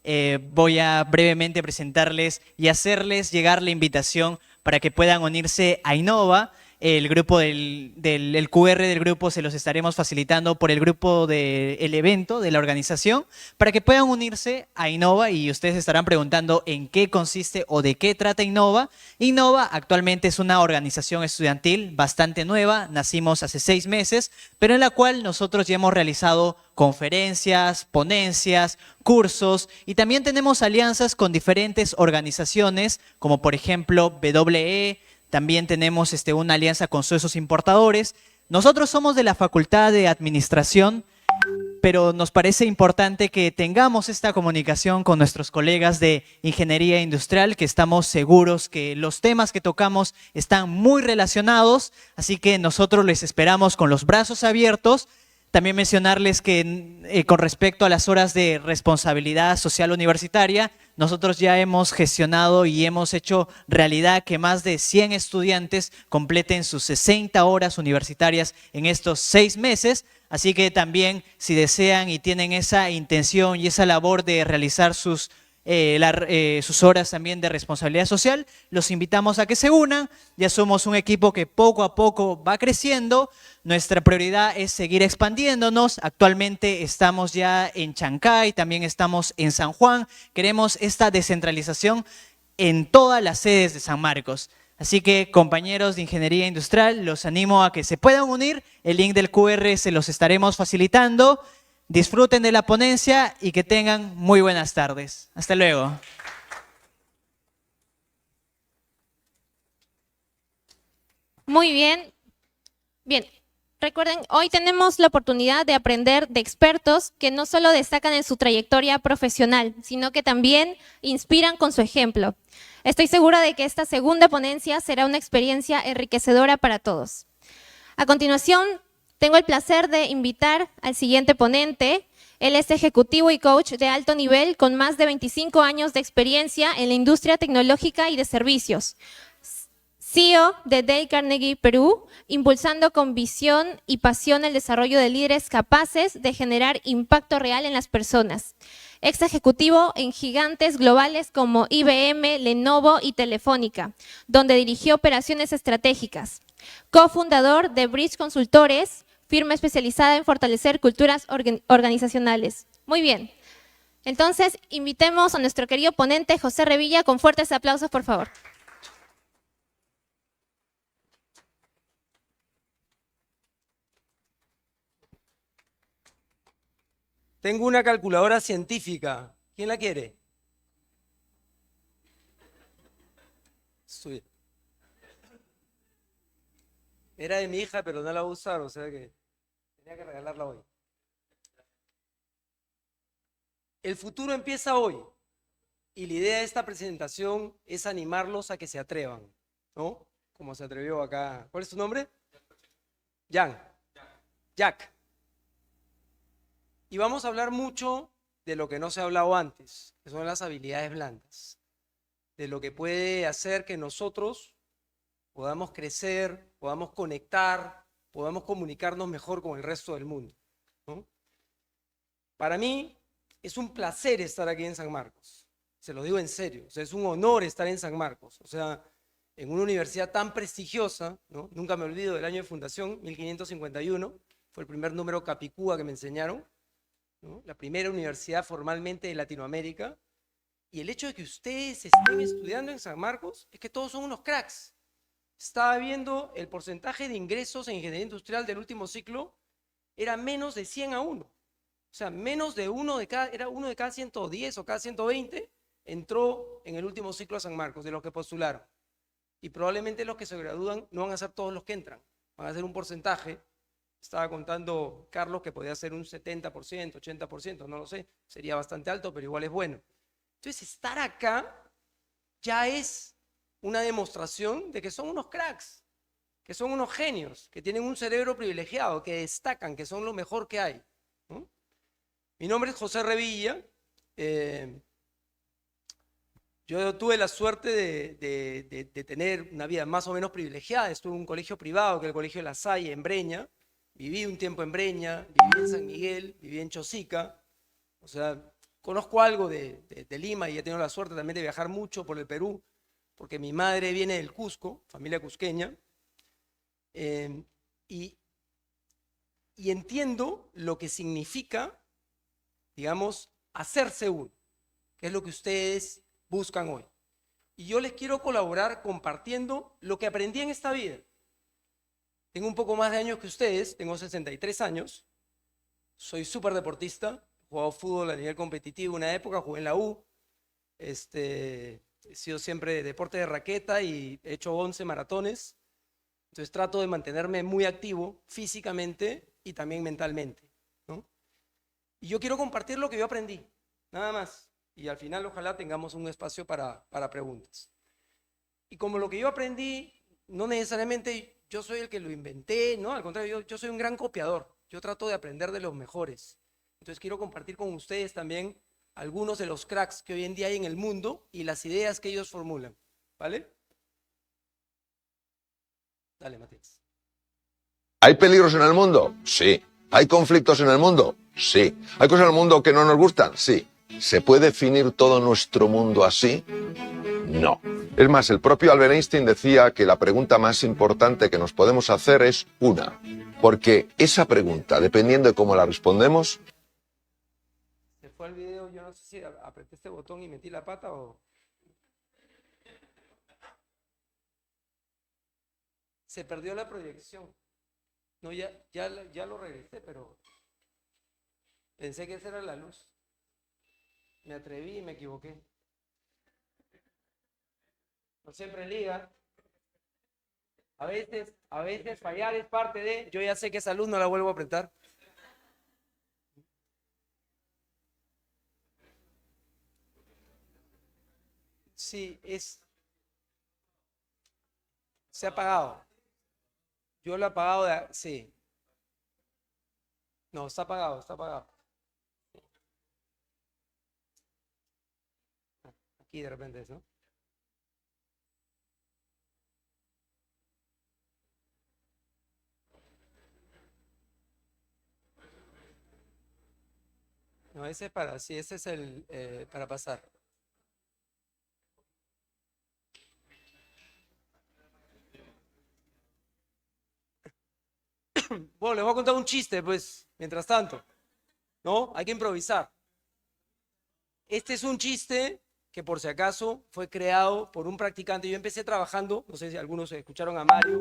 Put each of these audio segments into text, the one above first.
voy a brevemente presentarles y hacerles llegar la invitación para que puedan unirse a Innova. El grupo el QR del grupo se los estaremos facilitando por el grupo del evento, de la organización, para que puedan unirse a Innova y ustedes estarán preguntando en qué consiste o de qué trata Innova. Innova actualmente es una organización estudiantil bastante nueva, nacimos hace 6 meses, pero en la cual nosotros ya hemos realizado conferencias, ponencias, cursos y también tenemos alianzas con diferentes organizaciones como por ejemplo WE. También tenemos una alianza con Suezos Importadores. Nosotros somos de la Facultad de Administración, pero nos parece importante que tengamos esta comunicación con nuestros colegas de Ingeniería Industrial, que estamos seguros que los temas que tocamos están muy relacionados, así que nosotros les esperamos con los brazos abiertos. También mencionarles que con respecto a las horas de responsabilidad social universitaria, nosotros ya hemos gestionado y hemos hecho realidad que más de 100 estudiantes completen sus 60 horas universitarias en estos 6 meses. Así que también si desean y tienen esa intención y esa labor de realizar sus horas también de responsabilidad social, los invitamos a que se unan. Ya somos un equipo que poco a poco va creciendo. Nuestra prioridad es seguir expandiéndonos. Actualmente estamos ya en Chancay, también estamos en San Juan. Queremos esta descentralización en todas las sedes de San Marcos. Así que, compañeros de Ingeniería Industrial, los animo a que se puedan unir. El link del QR se los estaremos facilitando. Disfruten de la ponencia y que tengan muy buenas tardes. Hasta luego. Muy bien. Bien, recuerden, hoy tenemos la oportunidad de aprender de expertos que no solo destacan en su trayectoria profesional, sino que también inspiran con su ejemplo. Estoy segura de que esta segunda ponencia será una experiencia enriquecedora para todos. A continuación, tengo el placer de invitar al siguiente ponente. Él es ejecutivo y coach de alto nivel con más de 25 años de experiencia en la industria tecnológica y de servicios. CEO de Dale Carnegie Perú, impulsando con visión y pasión el desarrollo de líderes capaces de generar impacto real en las personas. Ex ejecutivo en gigantes globales como IBM, Lenovo y Telefónica, donde dirigió operaciones estratégicas. Cofundador de Bridge Consultores, firma especializada en fortalecer culturas organizacionales. Muy bien. Entonces, invitemos a nuestro querido ponente, José Revilla, con fuertes aplausos, por favor. Tengo una calculadora científica. ¿Quién la quiere? Suya. Era de mi hija, pero no la voy a usar, o sea que tenía que regalarla hoy. El futuro empieza hoy y la idea de esta presentación es animarlos a que se atrevan, ¿no? Como se atrevió acá. ¿Cuál es tu nombre? Jack. Y vamos a hablar mucho de lo que no se ha hablado antes, que son las habilidades blandas, de lo que puede hacer que nosotros podamos crecer, podamos conectar, podamos comunicarnos mejor con el resto del mundo, ¿no? Para mí es un placer estar aquí en San Marcos, se lo digo en serio, o sea, es un honor estar en San Marcos, o sea, en una universidad tan prestigiosa, ¿no? Nunca me olvido del año de fundación, 1551, fue el primer número capicúa que me enseñaron, ¿no? La primera universidad formalmente de Latinoamérica, y el hecho de que ustedes estén estudiando en San Marcos es que todos son unos cracks. Estaba viendo el porcentaje de ingresos en ingeniería industrial del último ciclo, era menos de 100 a 1. O sea, menos de era uno de cada 110 o cada 120 entró en el último ciclo a San Marcos, de los que postularon. Y probablemente los que se gradúan no van a ser todos los que entran, van a ser un porcentaje. Estaba contando Carlos que podía ser un 70%, 80%, no lo sé, sería bastante alto, pero igual es bueno. Entonces, estar acá ya es una demostración de que son unos cracks, que son unos genios, que tienen un cerebro privilegiado, que destacan, que son lo mejor que hay, ¿no? Mi nombre es José Revilla. Yo tuve la suerte de tener una vida más o menos privilegiada. Estuve en un colegio privado, que es el Colegio de La Salle, en Breña. Viví un tiempo en Breña, viví en San Miguel, viví en Chosica. O sea, conozco algo de Lima y he tenido la suerte también de viajar mucho por el Perú, porque mi madre viene del Cusco, familia cusqueña, y entiendo lo que significa, digamos, hacerse uno, que es lo que ustedes buscan hoy. Y yo les quiero colaborar compartiendo lo que aprendí en esta vida. Tengo un poco más de años que ustedes, tengo 63 años, soy súper deportista, he jugado fútbol a nivel competitivo una época, jugué en la U, he sido siempre de deporte de raqueta y he hecho 11 maratones, entonces trato de mantenerme muy activo físicamente y también mentalmente, ¿no? Y yo quiero compartir lo que yo aprendí, nada más, y al final ojalá tengamos un espacio para preguntas. Y como lo que yo aprendí, no necesariamente yo soy el que lo inventé, ¿no? Al contrario, yo soy un gran copiador. Yo trato de aprender de los mejores. Entonces quiero compartir con ustedes también algunos de los cracks que hoy en día hay en el mundo y las ideas que ellos formulan, ¿vale? Dale, Matías. ¿Hay peligros en el mundo? Sí. ¿Hay conflictos en el mundo? Sí. ¿Hay cosas en el mundo que no nos gustan? Sí. ¿Se puede definir todo nuestro mundo así? No. Es más, el propio Albert Einstein decía que la pregunta más importante que nos podemos hacer es una. Porque esa pregunta, dependiendo de cómo la respondemos... Se fue el video, yo no sé si apreté este botón y metí la pata o... Se perdió la proyección. No, ya lo regresé, pero pensé que esa era la luz. Me atreví y me equivoqué. No siempre liga. A veces fallar es parte de... Yo ya sé que esa luz no la vuelvo a apretar. Sí, se ha apagado. Yo lo he apagado sí. No, está apagado, está apagado. Aquí de repente es, ¿no? No, ese es para, sí, ese es el para pasar. Bueno, les voy a contar un chiste, pues, mientras tanto. ¿No? Hay que improvisar. Este es un chiste que, por si acaso, fue creado por un practicante. Yo empecé trabajando, no sé si algunos escucharon a Mario,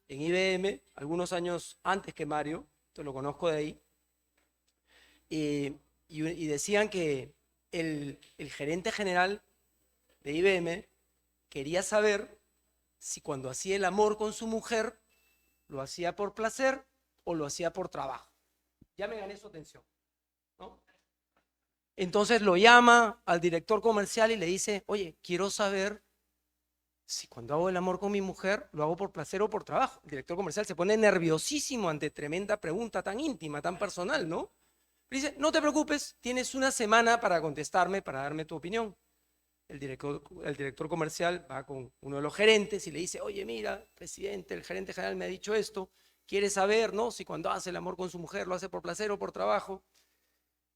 en IBM, algunos años antes que Mario, entonces lo conozco de ahí. Y decían que el gerente general de IBM quería saber si cuando hacía el amor con su mujer lo hacía por placer o lo hacía por trabajo. Ya me gané su atención, ¿no? Entonces lo llama al director comercial y le dice, oye, quiero saber si cuando hago el amor con mi mujer lo hago por placer o por trabajo. El director comercial se pone nerviosísimo ante tremenda pregunta tan íntima, tan personal, ¿no? Dice, no te preocupes, tienes una semana para contestarme, para darme tu opinión. El director comercial va con uno de los gerentes y le dice, oye, mira, presidente, el gerente general me ha dicho esto, quiere saber, ¿no? Si cuando hace el amor con su mujer lo hace por placer o por trabajo.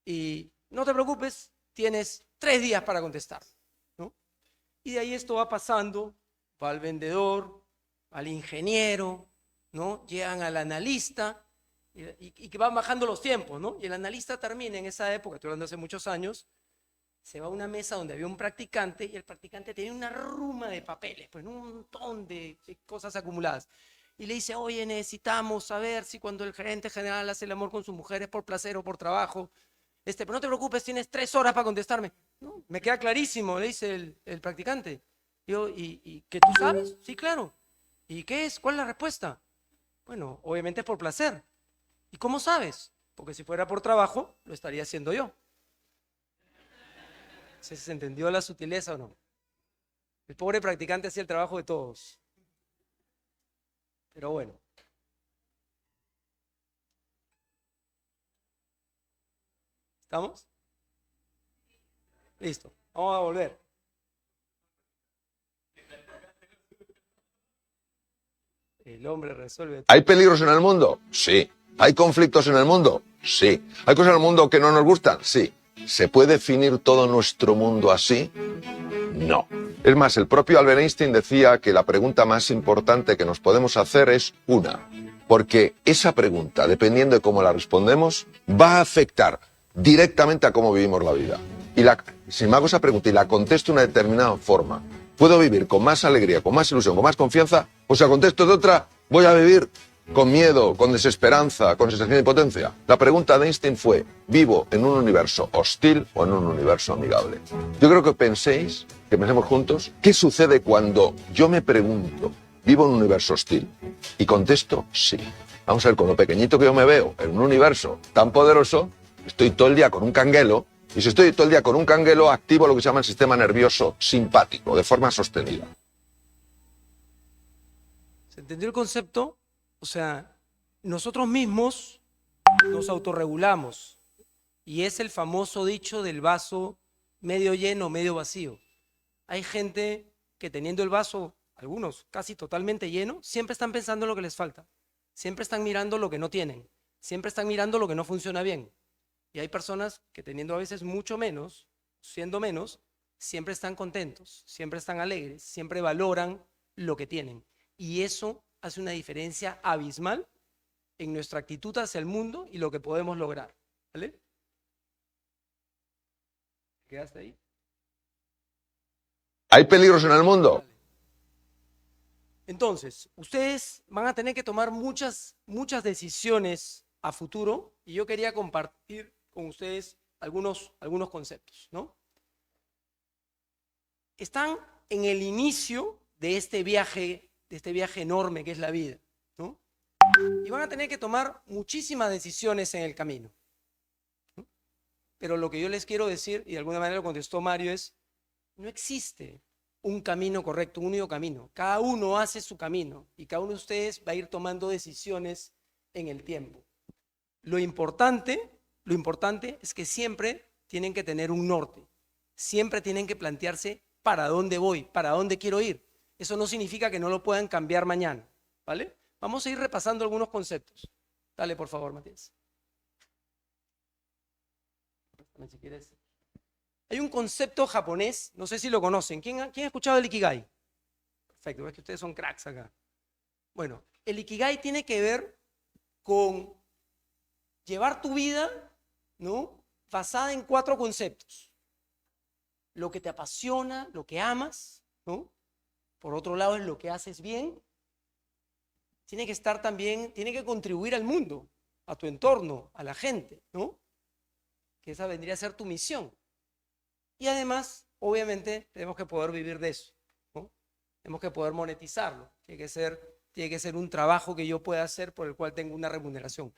Y no te preocupes, tienes 3 días para contestar, ¿no? Y de ahí esto va pasando, va al vendedor, al ingeniero, ¿no? Llegan al analista y que van bajando los tiempos, ¿no? Y el analista termina en esa época, estoy hablando hace muchos años, se va a una mesa donde había un practicante y el practicante tenía una ruma de papeles, pues un montón de cosas acumuladas. Y le dice, oye, necesitamos saber si cuando el gerente general hace el amor con su mujer es por placer o por trabajo. Pero no te preocupes, tienes 3 horas para contestarme. No, me queda clarísimo, le dice el practicante. Yo, ¿y qué tú sabes? Sí, claro. ¿Y qué es? ¿Cuál es la respuesta? Bueno, obviamente es por placer. ¿Y cómo sabes? Porque si fuera por trabajo, lo estaría haciendo yo. ¿Se entendió la sutileza o no? El pobre practicante hacía el trabajo de todos. Pero bueno. ¿Estamos? Listo. Vamos a volver. El hombre resuelve todo. ¿Hay peligros en el mundo? Sí. ¿Hay conflictos en el mundo? Sí. ¿Hay cosas en el mundo que no nos gustan? Sí. ¿Se puede definir todo nuestro mundo así? No. Es más, el propio Albert Einstein decía que la pregunta más importante que nos podemos hacer es una, porque esa pregunta, dependiendo de cómo la respondemos, va a afectar directamente a cómo vivimos la vida. Y si me hago esa pregunta y la contesto de una determinada forma, ¿puedo vivir con más alegría, con más ilusión, con más confianza? O si la contesto de otra, voy a vivir con miedo, con desesperanza, con sensación de impotencia. La pregunta de Einstein fue, ¿vivo en un universo hostil o en un universo amigable? Yo creo que pensemos juntos, ¿qué sucede cuando yo me pregunto, ¿vivo en un universo hostil? Y contesto, sí. Vamos a ver, con lo pequeñito que yo me veo en un universo tan poderoso, estoy todo el día con un canguelo, y si estoy todo el día con un canguelo, activo lo que se llama el sistema nervioso simpático, de forma sostenida. ¿Se entendió el concepto? O sea, nosotros mismos nos autorregulamos y es el famoso dicho del vaso medio lleno, medio vacío. Hay gente que teniendo el vaso, algunos casi totalmente lleno, siempre están pensando en lo que les falta, siempre están mirando lo que no tienen, siempre están mirando lo que no funciona bien. Y hay personas que teniendo a veces mucho menos, siendo menos, siempre están contentos, siempre están alegres, siempre valoran lo que tienen. Y eso hace una diferencia abismal en nuestra actitud hacia el mundo y lo que podemos lograr. ¿Vale? ¿Quedaste ahí? ¿Hay peligros en el mundo? Entonces, ustedes van a tener que tomar muchas decisiones a futuro y yo quería compartir con ustedes algunos conceptos, ¿no? Están en el inicio de este viaje enorme que es la vida, ¿no? Y van a tener que tomar muchísimas decisiones en el camino, ¿no? Pero lo que yo les quiero decir, y de alguna manera lo contestó Mario, es, no existe un camino correcto, un único camino. Cada uno hace su camino y cada uno de ustedes va a ir tomando decisiones en el tiempo. Lo importante es que siempre tienen que tener un norte, siempre tienen que plantearse para dónde voy, para dónde quiero ir. Eso no significa que no lo puedan cambiar mañana, ¿vale? Vamos a ir repasando algunos conceptos. Dale, por favor, Matías. Si quieres. Hay un concepto japonés, no sé si lo conocen. ¿Quién ha escuchado el Ikigai? Perfecto, ves que ustedes son cracks acá. Bueno, el Ikigai tiene que ver con llevar tu vida, ¿no?, basada en 4 conceptos. Lo que te apasiona, lo que amas, ¿no? Por otro lado, es lo que haces bien. Tiene que estar también, tiene que contribuir al mundo, a tu entorno, a la gente, ¿no? Que esa vendría a ser tu misión. Y además, obviamente, tenemos que poder vivir de eso, ¿no? Tenemos que poder monetizarlo. Tiene que ser un trabajo que yo pueda hacer por el cual tengo una remuneración.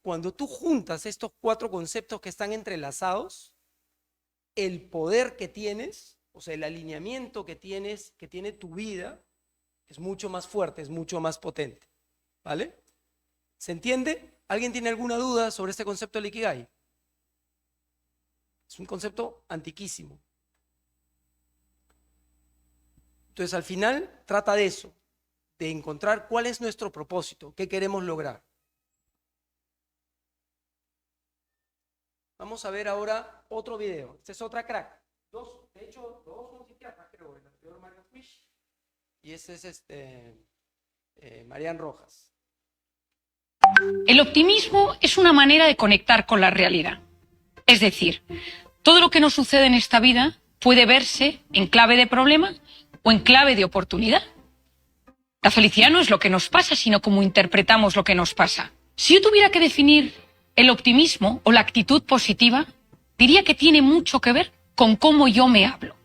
Cuando tú juntas estos 4 conceptos que están entrelazados, el poder que tienes, o sea, el alineamiento que tienes, que tiene tu vida, es mucho más fuerte, es mucho más potente. ¿Vale? ¿Se entiende? ¿Alguien tiene alguna duda sobre este concepto del Ikigai? Es un concepto antiquísimo. Entonces, al final, trata de eso, de encontrar cuál es nuestro propósito, qué queremos lograr. Vamos a ver ahora otro video. Esta es otra crack. De hecho, dos son psiquiatras, creo. El anterior Marian Fish y ese es Marian Rojas. El optimismo es una manera de conectar con la realidad. Es decir, todo lo que nos sucede en esta vida puede verse en clave de problema o en clave de oportunidad. La felicidad no es lo que nos pasa, sino cómo interpretamos lo que nos pasa. Si yo tuviera que definir el optimismo o la actitud positiva, diría que tiene mucho que ver con cómo yo me hablo.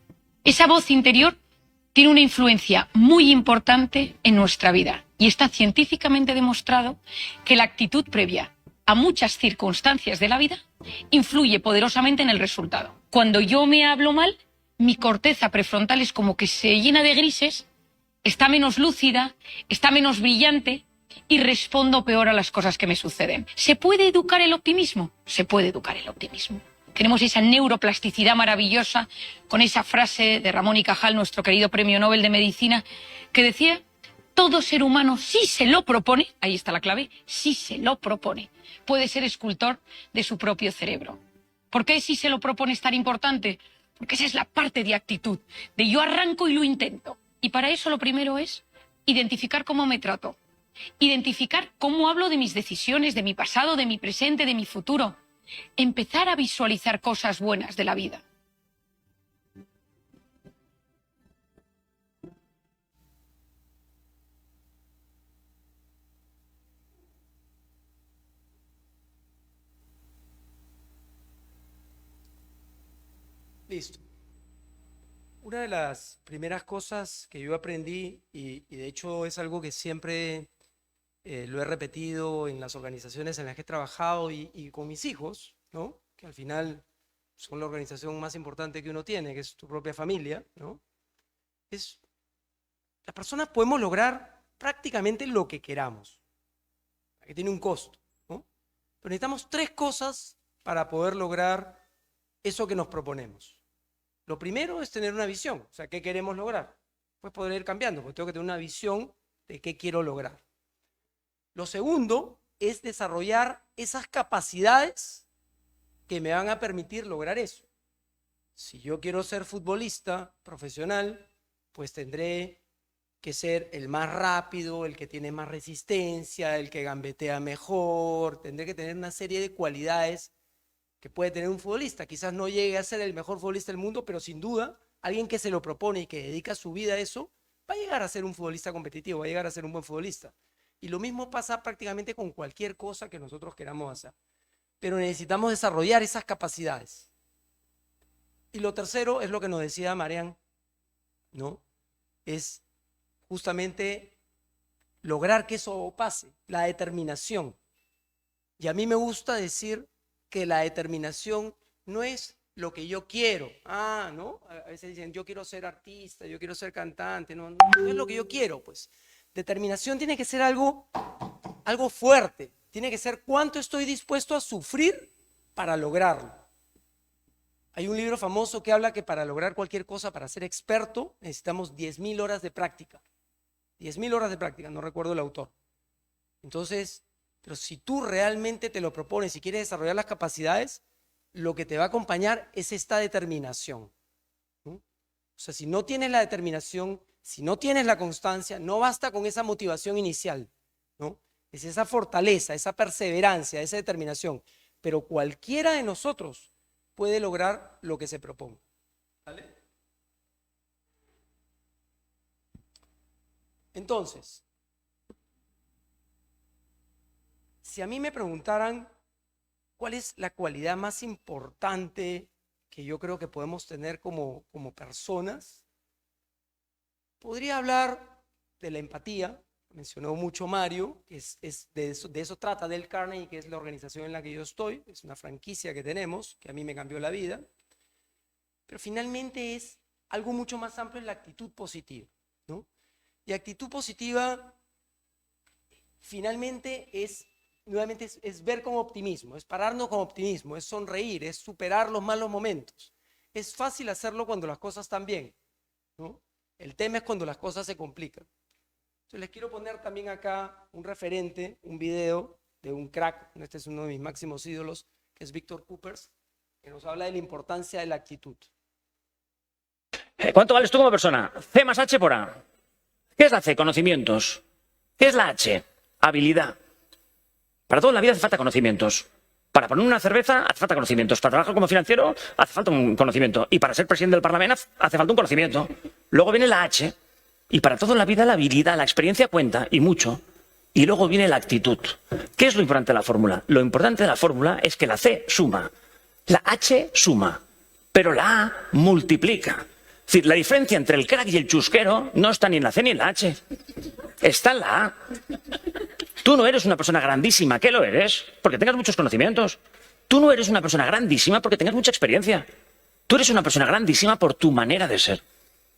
Esa voz interior tiene una influencia muy importante en nuestra vida y está científicamente demostrado que la actitud previa a muchas circunstancias de la vida influye poderosamente en el resultado. Cuando yo me hablo mal, mi corteza prefrontal es como que se llena de grises, está menos lúcida, está menos brillante y respondo peor a las cosas que me suceden. ¿Se puede educar el optimismo? Se puede educar el optimismo. Tenemos esa neuroplasticidad maravillosa con esa frase de Ramón y Cajal, nuestro querido Premio Nobel de Medicina, que decía: todo ser humano, si se lo propone, ahí está la clave, si se lo propone, puede ser escultor de su propio cerebro. ¿Por qué si se lo propone es tan importante? Porque esa es la parte de actitud, de yo arranco y lo intento. Y para eso lo primero es identificar cómo me trato, identificar cómo hablo de mis decisiones, de mi pasado, de mi presente, de mi futuro. Empezar a visualizar cosas buenas de la vida. Listo. Una de las primeras cosas que yo aprendí, y de hecho es algo que siempre lo he repetido en las organizaciones en las que he trabajado y con mis hijos, ¿no? Que al final son la organización más importante que uno tiene, que es tu propia familia, ¿no? Las personas podemos lograr prácticamente lo que queramos, que tiene un costo, ¿no? Pero necesitamos 3 cosas para poder lograr eso que nos proponemos. Lo primero es tener una visión, o sea, ¿qué queremos lograr? Pues poder ir cambiando, porque tengo que tener una visión de qué quiero lograr. Lo segundo es desarrollar esas capacidades que me van a permitir lograr eso. Si yo quiero ser futbolista profesional, pues tendré que ser el más rápido, el que tiene más resistencia, el que gambetea mejor, tendré que tener una serie de cualidades que puede tener un futbolista. Quizás no llegue a ser el mejor futbolista del mundo, pero sin duda, alguien que se lo propone y que dedica su vida a eso, va a llegar a ser un futbolista competitivo, va a llegar a ser un buen futbolista. Y lo mismo pasa prácticamente con cualquier cosa que nosotros queramos hacer. Pero necesitamos desarrollar esas capacidades. Y lo tercero es lo que nos decía Marian, ¿no? Es justamente lograr que eso pase, la determinación. Y a mí me gusta decir que la determinación no es lo que yo quiero. ¿No? A veces dicen, yo quiero ser artista, yo quiero ser cantante. No es lo que yo quiero, pues. Determinación tiene que ser algo fuerte. Tiene que ser cuánto estoy dispuesto a sufrir para lograrlo. Hay un libro famoso que habla que para lograr cualquier cosa, para ser experto, necesitamos 10.000 horas de práctica. 10.000 horas de práctica, no recuerdo el autor. Entonces, pero si tú realmente te lo propones y quieres desarrollar las capacidades, lo que te va a acompañar es esta determinación, ¿no? O sea, si no tienes la determinación, si no tienes la constancia, no basta con esa motivación inicial, ¿no? Es esa fortaleza, esa perseverancia, esa determinación. Pero cualquiera de nosotros puede lograr lo que se proponga. ¿Vale? Entonces, si a mí me preguntaran cuál es la cualidad más importante que yo creo que podemos tener como personas, podría hablar de la empatía. Mencionó mucho Mario, que de eso trata Dale Carnegie, que es la organización en la que yo estoy, es una franquicia que tenemos, que a mí me cambió la vida, pero finalmente es algo mucho más amplio, en la actitud positiva, ¿no? Y actitud positiva finalmente nuevamente es ver con optimismo, es pararnos con optimismo, es sonreír, es superar los malos momentos. Es fácil hacerlo cuando las cosas están bien, ¿no? El tema es cuando las cosas se complican. Entonces les quiero poner también acá un referente, un video de un crack, este es uno de mis máximos ídolos, que es Víctor Coopers, que nos habla de la importancia de la actitud. ¿Cuánto vales tú como persona? C más H por A. ¿Qué es la C? Conocimientos. ¿Qué es la H? Habilidad. Para todo en la vida hace falta conocimientos. Para poner una cerveza hace falta conocimientos. Para trabajar como financiero hace falta un conocimiento. Y para ser presidente del Parlamento hace falta un conocimiento. Luego viene la H. Y para todo en la vida la habilidad, la experiencia cuenta, y mucho. Y luego viene la actitud. ¿Qué es lo importante de la fórmula? Lo importante de la fórmula es que la C suma, la H suma, pero la A multiplica. Es decir, la diferencia entre el crack y el chusquero no está ni en la C ni en la H. Está en la A. Tú no eres una persona grandísima. ¿Qué lo eres? Porque tengas muchos conocimientos. Tú no eres una persona grandísima porque tengas mucha experiencia. Tú eres una persona grandísima por tu manera de ser.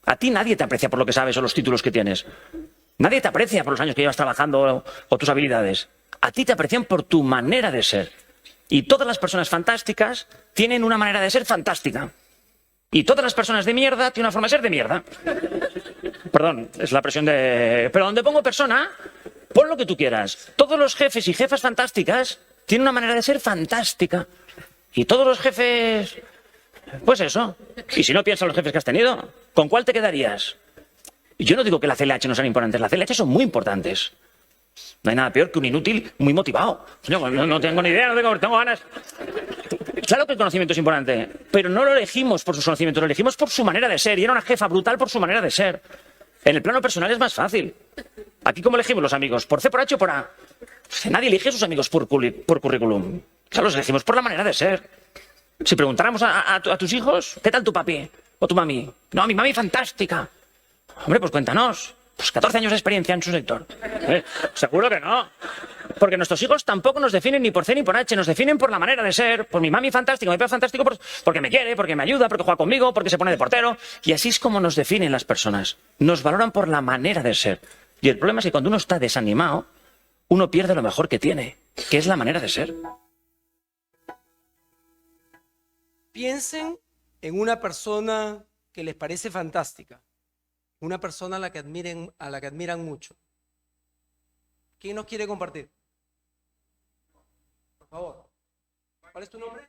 A ti nadie te aprecia por lo que sabes o los títulos que tienes. Nadie te aprecia por los años que llevas trabajando o tus habilidades. A ti te aprecian por tu manera de ser. Y todas las personas fantásticas tienen una manera de ser fantástica. Y todas las personas de mierda tienen una forma de ser de mierda. Perdón, es la presión de... Pero donde pongo persona, pon lo que tú quieras. Todos los jefes y jefas fantásticas tienen una manera de ser fantástica. Y todos los jefes, pues eso. Y si no piensas en los jefes que has tenido, ¿con cuál te quedarías? Y yo no digo que las CLH no sean importantes, las CLH son muy importantes. No hay nada peor que un inútil muy motivado. No tengo ni idea, no tengo ganas. Claro que el conocimiento es importante, pero no lo elegimos por sus conocimientos, lo elegimos por su manera de ser. Y era una jefa brutal por su manera de ser. En el plano personal es más fácil. Aquí, ¿cómo elegimos los amigos? ¿Por C, por H o por A? Nadie elige a sus amigos por currículum. Claro, los elegimos por la manera de ser. Si preguntáramos a tus hijos, ¿qué tal tu papi o tu mami? No, mi mami fantástica. Hombre, pues cuéntanos. Pues 14 años de experiencia en su sector. Seguro que no. Porque nuestros hijos tampoco nos definen ni por C ni por H, nos definen por la manera de ser. Por mi mami fantástica, mi papá fantástico, porque me quiere, porque me ayuda, porque juega conmigo, porque se pone de portero. Y así es como nos definen las personas. Nos valoran por la manera de ser. Y el problema es que cuando uno está desanimado, uno pierde lo mejor que tiene, que es la manera de ser. Piensen en una persona que les parece fantástica, una persona a la que admiran mucho. ¿Quién nos quiere compartir? Por favor. ¿Cuál es tu nombre?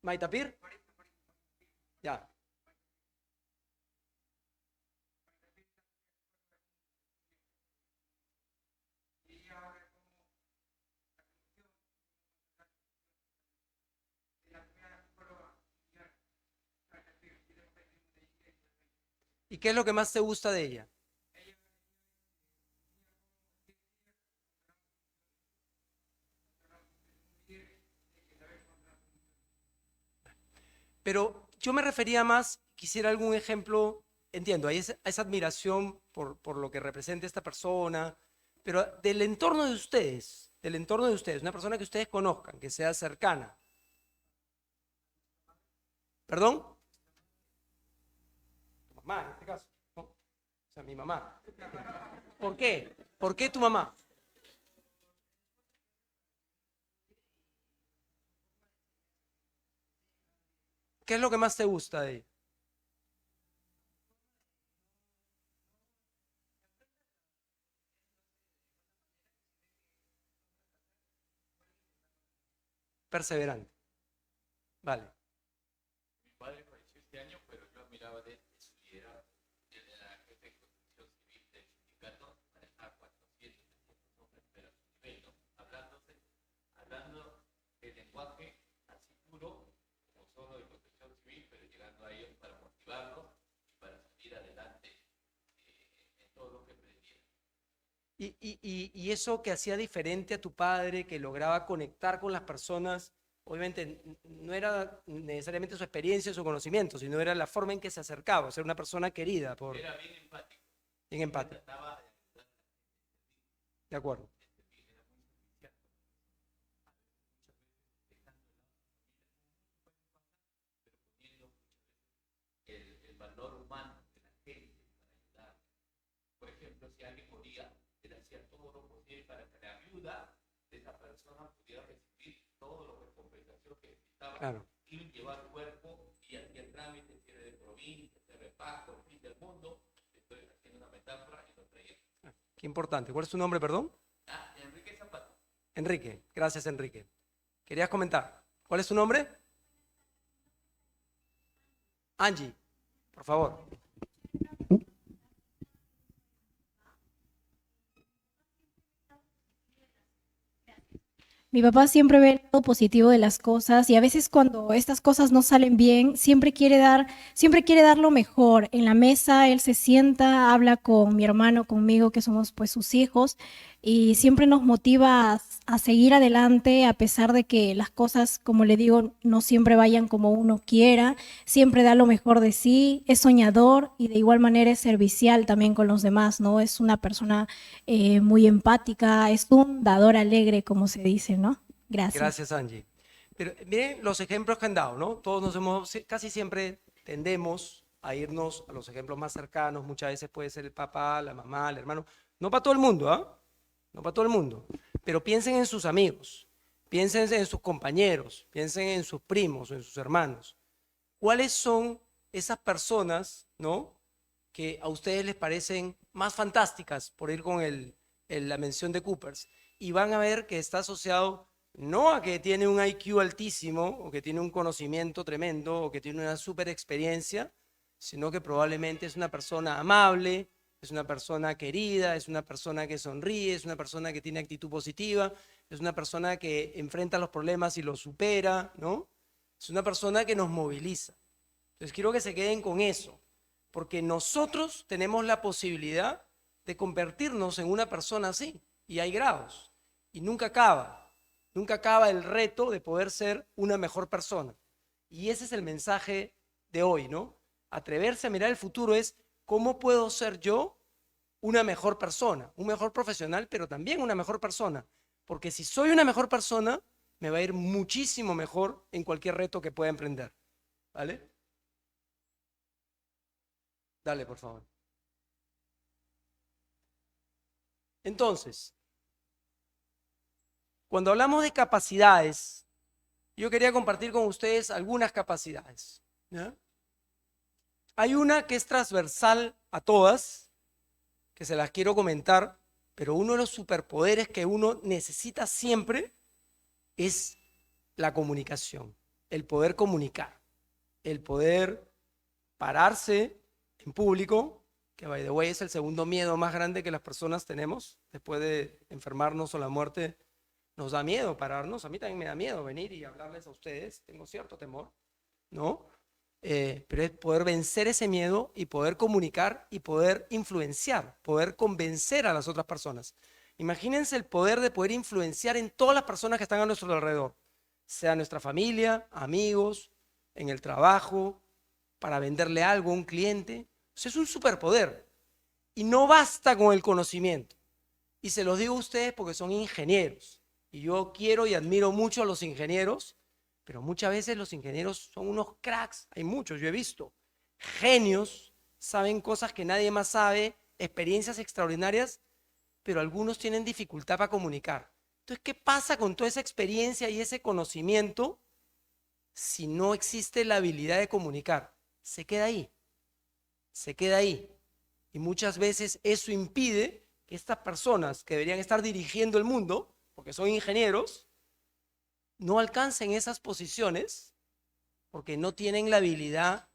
¿Maitapir? Ya. ¿Y qué es lo que más te gusta de ella? Pero yo me refería más, quisiera algún ejemplo, entiendo, hay esa admiración por lo que representa esta persona, pero del entorno de ustedes, una persona que ustedes conozcan, que sea cercana. ¿Perdón? Mamá, en este caso. ¿No? O sea, mi mamá. ¿Por qué? ¿Por qué tu mamá? ¿Qué es lo que más te gusta de ella? Perseverante. Vale. Y eso que hacía diferente a tu padre, que lograba conectar con las personas, obviamente no era necesariamente su experiencia, su conocimiento, sino era la forma en que se acercaba, o sea, una persona querida. Era bien empático. Bien empático. De acuerdo. El valor humano de la gente para ayudar. Por ejemplo, si alguien moría, él hacía todo lo posible para que la ayuda de esa persona pudiera recibir todo lo que compensación que necesitaba. Claro. Y llevar cuerpo y hacía el trámite, cierre de provincia, cierre de Paco, el fin del mundo. Estoy haciendo una metáfora y lo traía. Qué importante. ¿Cuál es tu nombre, perdón? Enrique Zapato. Enrique. Gracias, Enrique. ¿Querías comentar? ¿Cuál es tu nombre? Angie, por favor. Mi papá siempre ve el lado positivo de las cosas y a veces cuando estas cosas no salen bien, siempre quiere dar lo mejor. En la mesa él se sienta, habla con mi hermano, conmigo, que somos pues sus hijos, y siempre nos motiva a seguir adelante a pesar de que las cosas, como le digo, no siempre vayan como uno quiera. Siempre da lo mejor de sí, es soñador y de igual manera es servicial también con los demás, ¿no? Es una persona muy empática, es un dador alegre, como se dice, ¿no? Gracias. Gracias, Angie. Pero miren los ejemplos que han dado, ¿no? Casi siempre tendemos a irnos a los ejemplos más cercanos. Muchas veces puede ser el papá, la mamá, el hermano. No para todo el mundo, ¿ah? No para todo el mundo. Pero piensen en sus amigos, piensen en sus compañeros, piensen en sus primos o en sus hermanos. ¿Cuáles son esas personas, ¿no?, que a ustedes les parecen más fantásticas, por ir con la mención de Coopers, y van a ver que está asociado no a que tiene un IQ altísimo o que tiene un conocimiento tremendo o que tiene una super experiencia, sino que probablemente es una persona amable, es una persona querida, es una persona que sonríe, es una persona que tiene actitud positiva, es una persona que enfrenta los problemas y los supera, ¿no? Es una persona que nos moviliza. Entonces quiero que se queden con eso, porque nosotros tenemos la posibilidad de convertirnos en una persona así, y hay grados, y nunca acaba el reto de poder ser una mejor persona. Y ese es el mensaje de hoy, ¿no? Atreverse a mirar el futuro es cómo puedo ser yo una mejor persona, un mejor profesional, pero también una mejor persona, porque si soy una mejor persona, me va a ir muchísimo mejor en cualquier reto que pueda emprender, ¿vale? Dale, por favor. Entonces, cuando hablamos de capacidades, yo quería compartir con ustedes algunas capacidades, ¿ya? Hay una que es transversal a todas, que se las quiero comentar, pero uno de los superpoderes que uno necesita siempre es la comunicación, el poder comunicar, el poder pararse en público, que by the way es el segundo miedo más grande que las personas tenemos, después de enfermarnos o la muerte, nos da miedo pararnos. A mí también me da miedo venir y hablarles a ustedes, tengo cierto temor, ¿no? Pero es poder vencer ese miedo y poder comunicar y poder influenciar, poder convencer a las otras personas. Imagínense el poder de poder influenciar en todas las personas que están a nuestro alrededor, sea nuestra familia, amigos, en el trabajo, para venderle algo a un cliente. O sea, es un superpoder. Y no basta con el conocimiento. Y se los digo a ustedes porque son ingenieros. Y yo quiero y admiro mucho a los ingenieros, pero muchas veces los ingenieros son unos cracks. Hay muchos, yo he visto. Genios, saben cosas que nadie más sabe, experiencias extraordinarias, pero algunos tienen dificultad para comunicar. Entonces, ¿qué pasa con toda esa experiencia y ese conocimiento si no existe la habilidad de comunicar? Se queda ahí, se queda ahí. Y muchas veces eso impide que estas personas que deberían estar dirigiendo el mundo, porque son ingenieros, no alcancen esas posiciones porque no tienen la habilidad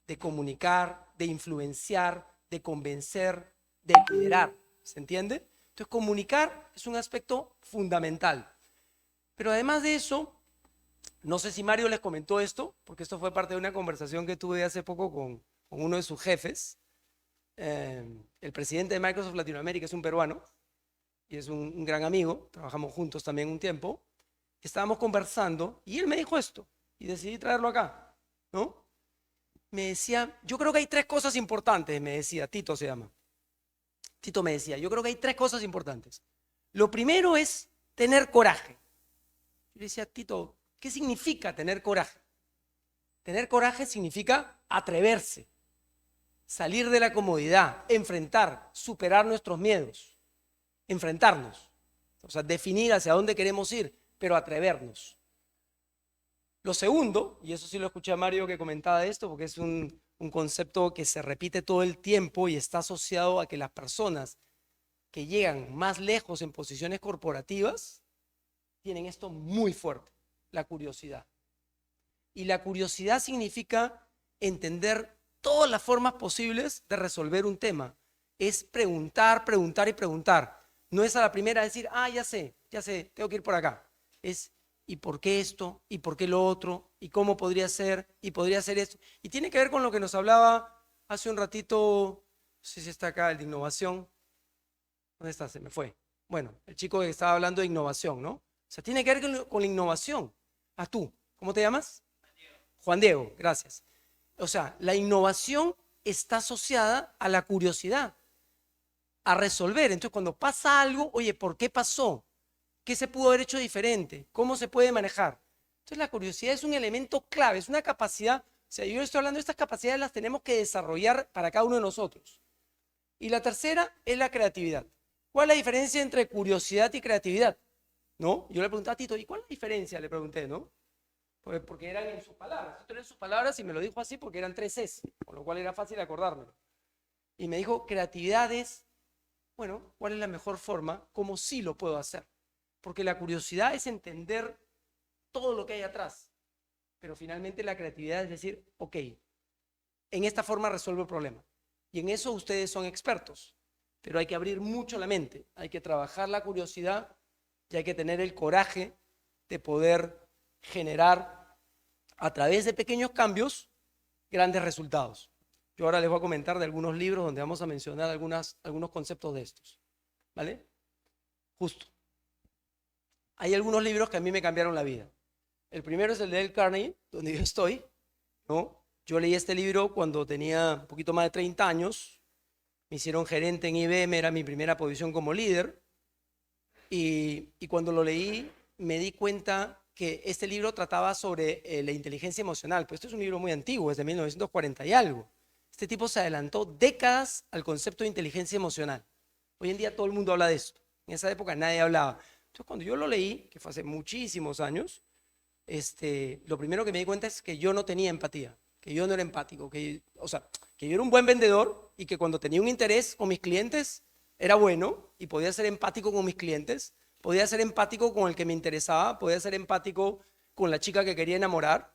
de comunicar, de influenciar, de convencer, de liderar. ¿Se entiende? Entonces, comunicar es un aspecto fundamental. Pero además de eso, no sé si Mario les comentó esto, porque esto fue parte de una conversación que tuve hace poco con uno de sus jefes. El presidente de Microsoft Latinoamérica es un peruano y es un gran amigo, trabajamos juntos también un tiempo. Estábamos conversando y él me dijo esto y decidí traerlo acá, ¿no? Me decía, yo creo que hay 3 cosas importantes, me decía, Tito se llama. Tito me decía, yo creo que hay 3 cosas importantes. Lo primero es tener coraje. Yo le decía, Tito, ¿qué significa tener coraje? Tener coraje significa atreverse, salir de la comodidad, enfrentar, superar nuestros miedos, enfrentarnos, o sea, definir hacia dónde queremos ir, pero atrevernos. Lo segundo, y eso sí lo escuché a Mario que comentaba esto, porque es un concepto que se repite todo el tiempo y está asociado a que las personas que llegan más lejos en posiciones corporativas tienen esto muy fuerte, la curiosidad. Y la curiosidad significa entender todas las formas posibles de resolver un tema. Es preguntar, preguntar y preguntar. No es a la primera decir, ya sé, tengo que ir por acá. Es, ¿y por qué esto? ¿Y por qué lo otro? ¿Y cómo podría ser? ¿Y podría ser esto? Y tiene que ver con lo que nos hablaba hace un ratito, no sé si está acá, el de innovación. ¿Dónde está? Se me fue. Bueno, el chico que estaba hablando de innovación, ¿no? O sea, tiene que ver con la innovación. Tú, ¿cómo te llamas? Juan Diego, gracias. O sea, la innovación está asociada a la curiosidad, a resolver. Entonces, cuando pasa algo, oye, ¿por qué pasó? ¿Qué se pudo haber hecho diferente? ¿Cómo se puede manejar? Entonces, la curiosidad es un elemento clave, es una capacidad. O sea, yo estoy hablando de estas capacidades, las tenemos que desarrollar para cada uno de nosotros. Y la tercera es la creatividad. ¿Cuál es la diferencia entre curiosidad y creatividad? ¿No? Yo le pregunté a Tito, ¿y cuál es la diferencia? Le pregunté, ¿no? Porque eran en sus palabras. Tito en sus palabras y me lo dijo así porque eran 3 Cs, con lo cual era fácil acordármelo. Y me dijo, creatividad es, bueno, ¿cuál es la mejor forma? ¿Cómo sí lo puedo hacer? porque la curiosidad es entender todo lo que hay atrás, pero finalmente la creatividad es decir, ok, en esta forma resuelvo el problema. Y en eso ustedes son expertos, pero hay que abrir mucho la mente, hay que trabajar la curiosidad y hay que tener el coraje de poder generar a través de pequeños cambios grandes resultados. Yo ahora les voy a comentar de algunos libros donde vamos a mencionar algunos conceptos de estos, ¿vale? Justo. Hay algunos libros que a mí me cambiaron la vida. El primero es el de Dale Carnegie, donde yo estoy, ¿no? Yo leí este libro cuando tenía un poquito más de 30 años. Me hicieron gerente en IBM, era mi primera posición como líder. Y cuando lo leí, me di cuenta que este libro trataba sobre la inteligencia emocional. Pues este es un libro muy antiguo, es de 1940 y algo. Este tipo se adelantó décadas al concepto de inteligencia emocional. Hoy en día todo el mundo habla de esto. En esa época nadie hablaba. Entonces, cuando yo lo leí, que fue hace muchísimos años, lo primero que me di cuenta es que yo no tenía empatía, que yo no era empático, o sea, que yo era un buen vendedor y que cuando tenía un interés con mis clientes era bueno y podía ser empático con mis clientes, podía ser empático con el que me interesaba, podía ser empático con la chica que quería enamorar,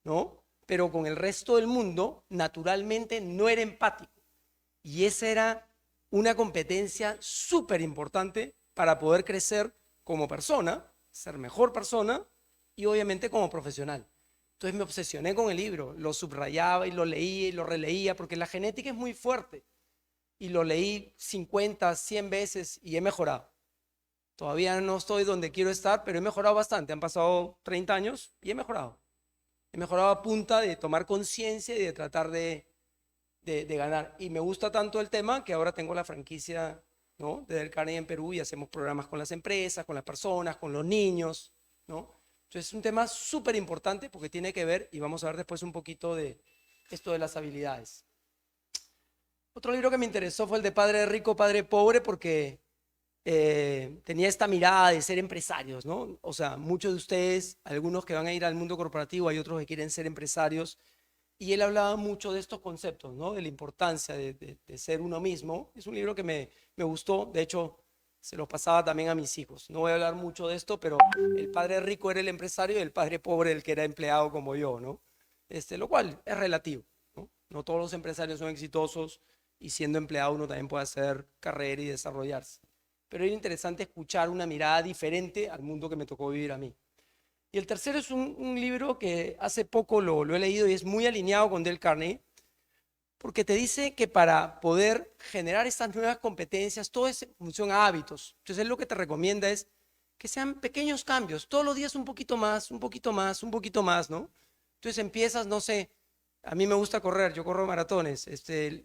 ¿no? Pero con el resto del mundo, naturalmente, no era empático. Y esa era una competencia súper importante para poder crecer como persona, ser mejor persona y obviamente como profesional. Entonces me obsesioné con el libro, lo subrayaba y lo leía y lo releía porque la genética es muy fuerte. Y lo leí 50, 100 veces y he mejorado. Todavía no estoy donde quiero estar, pero he mejorado bastante. Han pasado 30 años y he mejorado. He mejorado a punta de tomar conciencia y de tratar de ganar. Y me gusta tanto el tema que ahora tengo la franquicia, ¿no?, de Dale Carnegie en Perú y hacemos programas con las empresas, con las personas, con los niños, ¿no? Entonces es un tema súper importante porque tiene que ver, y vamos a ver después un poquito de esto de las habilidades. Otro libro que me interesó fue el de Padre Rico, Padre Pobre, porque tenía esta mirada de ser empresarios, ¿no? O sea, muchos de ustedes, algunos que van a ir al mundo corporativo, hay otros que quieren ser empresarios, y él hablaba mucho de estos conceptos, ¿no? De la importancia de ser uno mismo. Es un libro que me gustó, de hecho, se los pasaba también a mis hijos. No voy a hablar mucho de esto, pero el padre rico era el empresario y el padre pobre el que era empleado como yo, ¿no? Lo cual es relativo, ¿no? No todos los empresarios son exitosos y siendo empleado uno también puede hacer carrera y desarrollarse. Pero era interesante escuchar una mirada diferente al mundo que me tocó vivir a mí. Y el tercero es un libro que hace poco lo he leído y es muy alineado con Dale Carnegie, porque te dice que para poder generar estas nuevas competencias, todo es en función a hábitos. Entonces él lo que te recomienda es que sean pequeños cambios, todos los días un poquito más, un poquito más, un poquito más, ¿no? Entonces empiezas, no sé, a mí me gusta correr, yo corro maratones,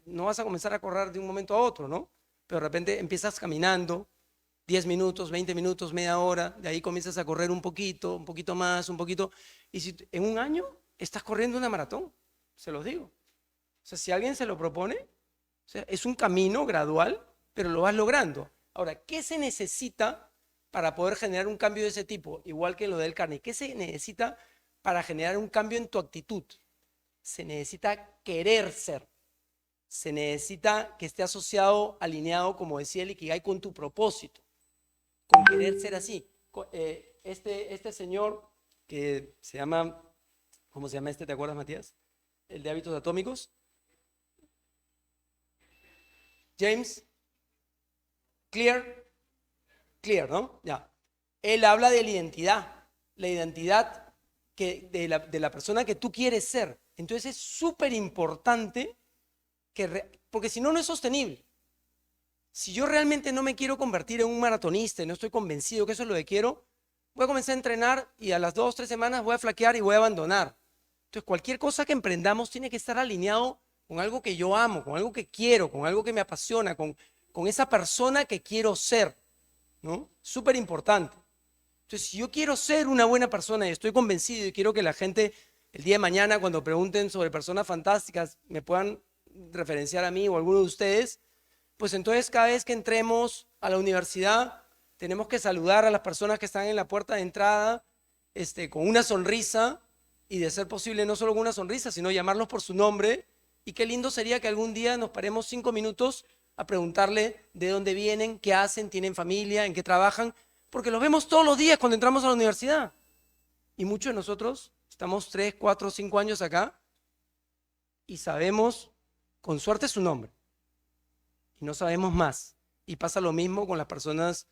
no vas a comenzar a correr de un momento a otro, ¿no? Pero de repente empiezas caminando, 10 minutos, 20 minutos, media hora, de ahí comienzas a correr un poquito más, un poquito, y si en un año estás corriendo una maratón, se los digo. O sea, si alguien se lo propone, o sea, es un camino gradual, pero lo vas logrando. Ahora, ¿qué se necesita para poder generar un cambio de ese tipo? Igual que lo del Carnegie, ¿qué se necesita para generar un cambio en tu actitud? Se necesita querer ser. Se necesita que esté asociado, alineado, como decía el Ikigai, con tu propósito. Con querer ser así. Este señor que se llama, ¿cómo se llama ¿te acuerdas, Matías? El de hábitos atómicos. James Clear, ¿no? Ya. Él habla de la identidad de la persona que tú quieres ser. Entonces es súper importante porque si no, no es sostenible. Si yo realmente no me quiero convertir en un maratonista y no estoy convencido que eso es lo que quiero, voy a comenzar a entrenar y a las 2 o 3 semanas voy a flaquear y voy a abandonar. Entonces cualquier cosa que emprendamos tiene que estar alineado con algo que yo amo, con algo que quiero, con algo que me apasiona, con esa persona que quiero ser, ¿no? Súper importante. Entonces, si yo quiero ser una buena persona y estoy convencido y quiero que la gente el día de mañana, cuando pregunten sobre personas fantásticas, me puedan referenciar a mí o a alguno de ustedes, pues entonces cada vez que entremos a la universidad, tenemos que saludar a las personas que están en la puerta de entrada con una sonrisa y de ser posible no solo con una sonrisa, sino llamarlos por su nombre. Y qué lindo sería que algún día nos paremos 5 minutos a preguntarle de dónde vienen, qué hacen, tienen familia, en qué trabajan, Porque los vemos todos los días cuando entramos a la universidad. Y muchos de nosotros estamos 3, 4, 5 años acá y sabemos, con suerte, su nombre. Y no sabemos más. Y pasa lo mismo con las personas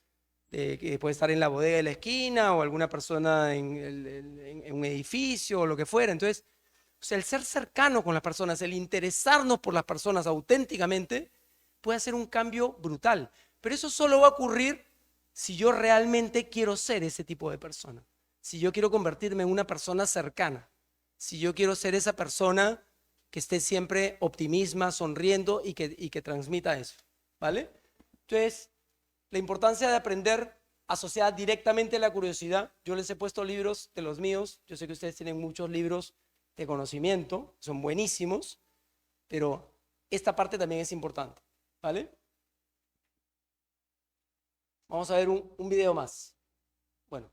que puede estar en la bodega de la esquina o alguna persona en un edificio o lo que fuera. Entonces, o sea, el ser cercano con las personas, el interesarnos por las personas auténticamente, puede hacer un cambio brutal. Pero eso solo va a ocurrir si yo realmente quiero ser ese tipo de persona. Si yo quiero convertirme en una persona cercana. Si yo quiero ser esa persona que esté siempre optimista, sonriendo y que transmita eso. ¿Vale? Entonces, la importancia de aprender asociada directamente a la curiosidad. Yo les he puesto libros de los míos. Yo sé que ustedes tienen muchos libros de conocimiento, son buenísimos, pero esta parte también es importante. ¿Vale? Vamos a ver un video más. Bueno.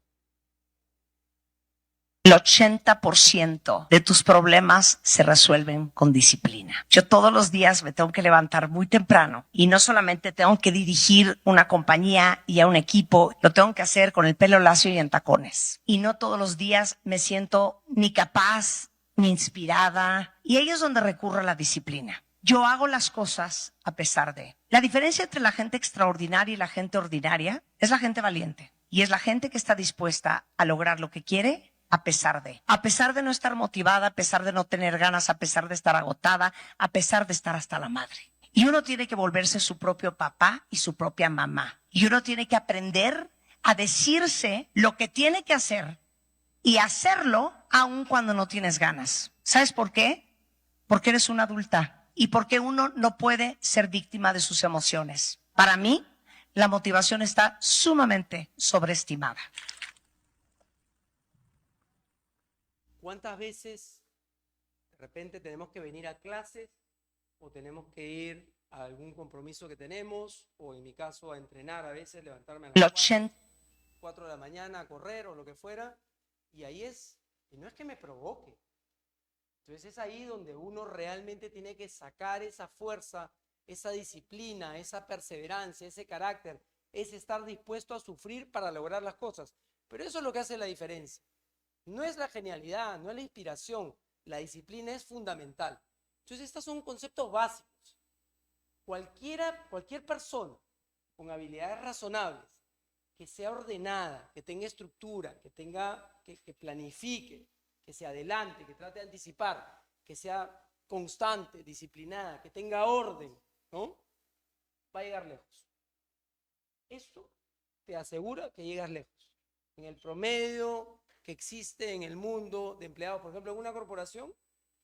El 80% de tus problemas se resuelven con disciplina. Yo todos los días me tengo que levantar muy temprano y no solamente tengo que dirigir una compañía y a un equipo, lo tengo que hacer con el pelo lacio y en tacones. Y no todos los días me siento ni capaz ni inspirada. Y ahí es donde recurro a la disciplina. Yo hago las cosas a pesar de. La diferencia entre la gente extraordinaria y la gente ordinaria es la gente valiente. Y es la gente que está dispuesta a lograr lo que quiere a pesar de no estar motivada, a pesar de no tener ganas, a pesar de estar agotada, a pesar de estar hasta la madre. Y uno tiene que volverse su propio papá y su propia mamá. Y uno tiene que aprender a decirse lo que tiene que hacer y hacerlo aun cuando no tienes ganas. ¿Sabes por qué? Porque eres una adulta y porque uno no puede ser víctima de sus emociones. Para mí, la motivación está sumamente sobreestimada. ¿Cuántas veces de repente tenemos que venir a clases o tenemos que ir a algún compromiso que tenemos o en mi caso a entrenar a veces, levantarme a las 4 de la mañana a correr o lo que fuera y ahí y no es que me provoque. Entonces es ahí donde uno realmente tiene que sacar esa fuerza, esa disciplina, esa perseverancia, ese carácter, es estar dispuesto a sufrir para lograr las cosas. Pero eso es lo que hace la diferencia. No es la genialidad, no es la inspiración, la disciplina es fundamental. Entonces estos son conceptos básicos. Cualquier persona con habilidades razonables, que sea ordenada, que tenga estructura, que planifique, que se adelante, que trate de anticipar, que sea constante, disciplinada, que tenga orden, ¿no? Va a llegar lejos. Esto te asegura que llegas lejos. En el promedio que existe en el mundo de empleados, por ejemplo, en una corporación,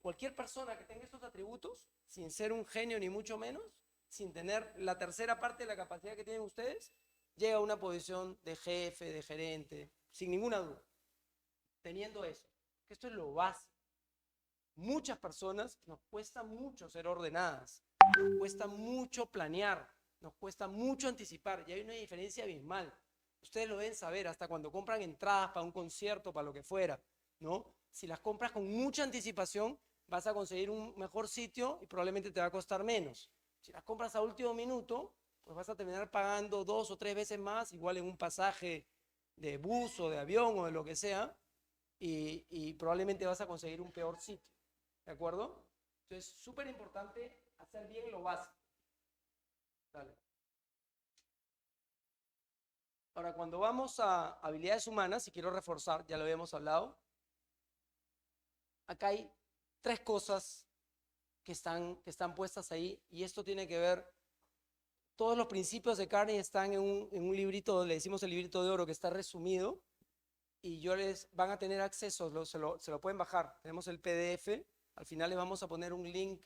cualquier persona que tenga estos atributos, sin ser un genio ni mucho menos, sin tener la tercera parte de la capacidad que tienen ustedes, llega a una posición de jefe, de gerente, sin ninguna duda. Teniendo eso, que esto es lo básico. Muchas personas nos cuesta mucho ser ordenadas, nos cuesta mucho planear, nos cuesta mucho anticipar y hay una diferencia abismal. Ustedes lo deben saber hasta cuando compran entradas para un concierto, para lo que fuera, ¿no? Si las compras con mucha anticipación, vas a conseguir un mejor sitio y probablemente te va a costar menos. Si las compras a último minuto, pues vas a terminar pagando 2 o 3 veces más, igual en un pasaje de bus o de avión o de lo que sea, y probablemente vas a conseguir un peor sitio. ¿De acuerdo? Entonces, súper importante hacer bien lo básico. Dale. Ahora, cuando vamos a habilidades humanas, y quiero reforzar, ya lo habíamos hablado, acá hay 3 cosas que están puestas ahí, y esto tiene que ver, todos los principios de Carney están en un librito, le decimos el librito de oro, que está resumido, y van a tener acceso, se lo pueden bajar. Tenemos el PDF, al final les vamos a poner un link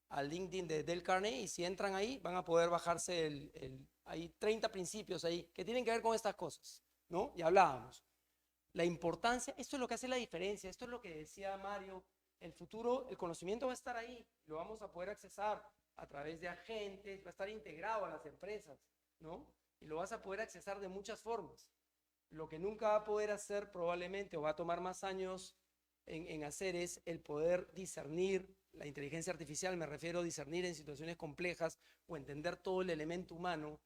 al LinkedIn de Dale Carnegie, y si entran ahí van a poder bajarse hay 30 principios ahí que tienen que ver con estas cosas, ¿no? Y hablábamos. La importancia, esto es lo que hace la diferencia, esto es lo que decía Mario, el futuro, el conocimiento va a estar ahí, lo vamos a poder accesar a través de agentes, va a estar integrado a las empresas, ¿no? Y lo vas a poder accesar de muchas formas. Lo que nunca va a poder hacer probablemente, o va a tomar más años en hacer, es el poder discernir, la inteligencia artificial, me refiero a discernir en situaciones complejas o entender todo el elemento humano,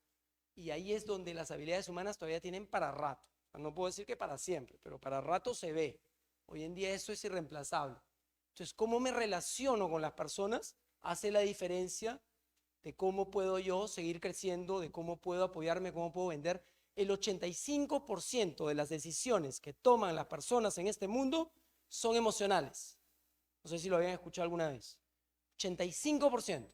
Y ahí es donde las habilidades humanas todavía tienen para rato. No puedo decir que para siempre, pero para rato se ve. Hoy en día eso es irreemplazable. Entonces, cómo me relaciono con las personas hace la diferencia de cómo puedo yo seguir creciendo, de cómo puedo apoyarme, cómo puedo vender. El 85% de las decisiones que toman las personas en este mundo son emocionales. No sé si lo habían escuchado alguna vez. 85%.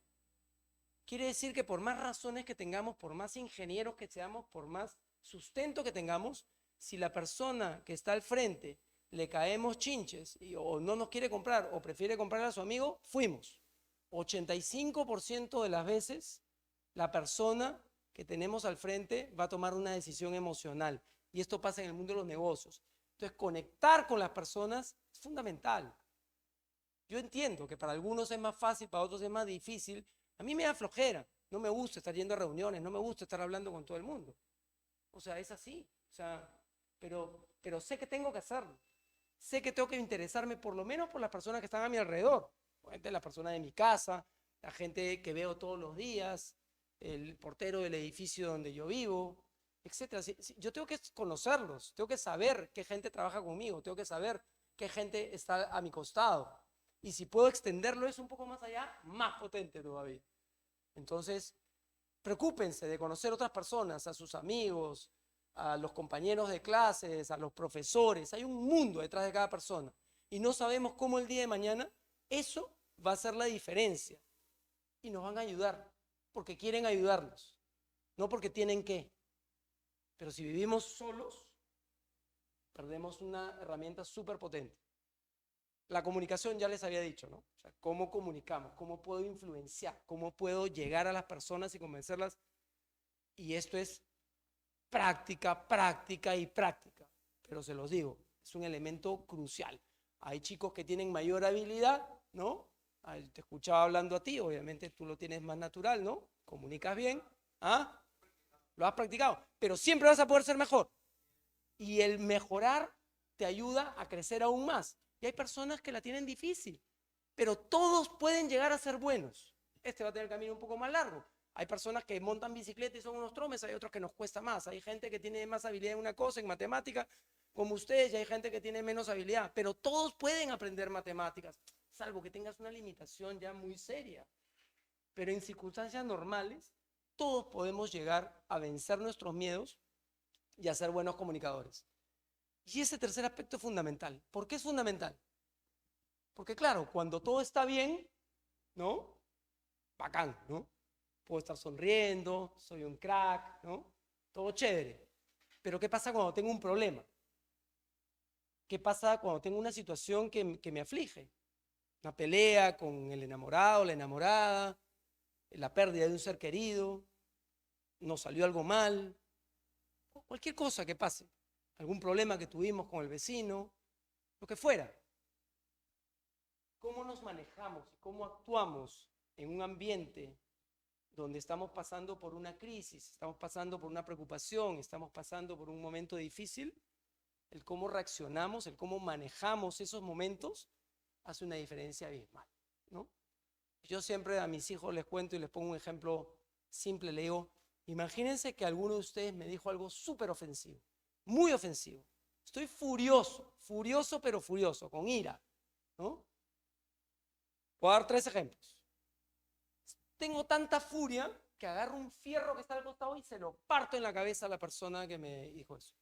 Quiere decir que por más razones que tengamos, por más ingenieros que seamos, por más sustento que tengamos, si la persona que está al frente le caemos chinches o no nos quiere comprar o prefiere comprarle a su amigo, fuimos. 85% de las veces la persona que tenemos al frente va a tomar una decisión emocional. Y esto pasa en el mundo de los negocios. Entonces, conectar con las personas es fundamental. Yo entiendo que para algunos es más fácil, para otros es más difícil. A mí me da flojera. No me gusta estar yendo a reuniones, no me gusta estar hablando con todo el mundo. O sea, es así. O sea, pero sé que tengo que hacerlo. Sé que tengo que interesarme por lo menos por las personas que están a mi alrededor. La persona de mi casa, la gente que veo todos los días, el portero del edificio donde yo vivo, etc. Yo tengo que conocerlos, tengo que saber qué gente trabaja conmigo, tengo que saber qué gente está a mi costado. Y si puedo extenderlo eso un poco más allá, más potente todavía. Entonces, preocúpense de conocer otras personas, a sus amigos, a los compañeros de clases, a los profesores. Hay un mundo detrás de cada persona. Y no sabemos cómo el día de mañana eso va a ser la diferencia. Y nos van a ayudar porque quieren ayudarnos, no porque tienen que. Pero si vivimos solos, perdemos una herramienta súper potente. La comunicación ya les había dicho, ¿no? O sea, cómo comunicamos, cómo puedo influenciar, cómo puedo llegar a las personas y convencerlas. Y esto es práctica, práctica y práctica. Pero se los digo, es un elemento crucial. Hay chicos que tienen mayor habilidad, ¿no? Te escuchaba hablando a ti, obviamente tú lo tienes más natural, ¿no? Comunicas bien, ¿ah? Lo has practicado, pero siempre vas a poder ser mejor. Y el mejorar te ayuda a crecer aún más. Y hay personas que la tienen difícil, pero todos pueden llegar a ser buenos. Este va a tener el camino un poco más largo. Hay personas que montan bicicleta y son unos tromes, hay otros que nos cuesta más. Hay gente que tiene más habilidad en una cosa, en matemática, como ustedes, y hay gente que tiene menos habilidad. Pero todos pueden aprender matemáticas, salvo que tengas una limitación ya muy seria. Pero en circunstancias normales, todos podemos llegar a vencer nuestros miedos y a ser buenos comunicadores. Y ese tercer aspecto es fundamental. ¿Por qué es fundamental? Porque claro, cuando todo está bien, ¿no? Bacán, ¿no? Puedo estar sonriendo, soy un crack, ¿no? Todo chévere. Pero ¿qué pasa cuando tengo un problema? ¿Qué pasa cuando tengo una situación que me aflige? Una pelea con el enamorado, la enamorada, la pérdida de un ser querido, nos salió algo mal, cualquier cosa que pase, algún problema que tuvimos con el vecino, lo que fuera. ¿Cómo nos manejamos y cómo actuamos en un ambiente donde estamos pasando por una crisis, estamos pasando por una preocupación, estamos pasando por un momento difícil? El cómo reaccionamos, el cómo manejamos esos momentos hace una diferencia abismal, ¿no? Yo siempre a mis hijos les cuento y les pongo un ejemplo simple, le digo, imagínense que alguno de ustedes me dijo algo súper ofensivo, muy ofensivo. Estoy furioso, furioso pero furioso, con ira, ¿no? Voy a dar 3 ejemplos. Tengo tanta furia que agarro un fierro que está al costado y se lo parto en la cabeza a la persona que me dijo eso.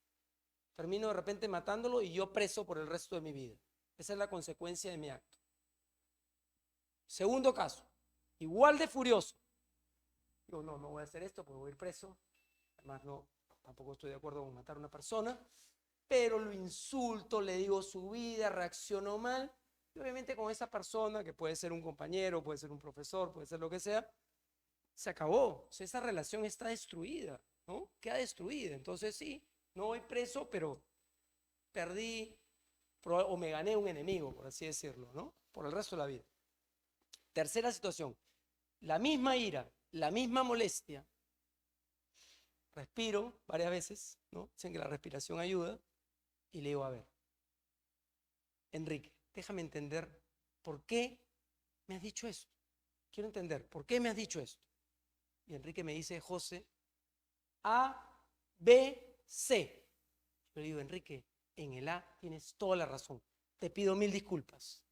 Termino de repente matándolo y yo preso por el resto de mi vida. Esa es la consecuencia de mi acto. Segundo caso, igual de furioso. Digo, no voy a hacer esto porque voy a ir preso. Además, tampoco estoy de acuerdo con matar a una persona. Pero lo insulto, le digo su vida, reacciono mal. Y obviamente con esa persona, que puede ser un compañero, puede ser un profesor, puede ser lo que sea, se acabó. O sea, esa relación está destruida, ¿no? Queda destruida. Entonces sí, no voy preso, pero perdí o me gané un enemigo, por así decirlo, ¿no? Por el resto de la vida. Tercera situación, la misma ira, la misma molestia. Respiro varias veces, ¿no? Dicen que la respiración ayuda. Y le digo, a ver, Enrique, déjame entender por qué me has dicho esto. Quiero entender, ¿por qué me has dicho esto? Y Enrique me dice, José, A, B, C. Yo le digo, Enrique, en el A tienes toda la razón. Te pido 1000 disculpas.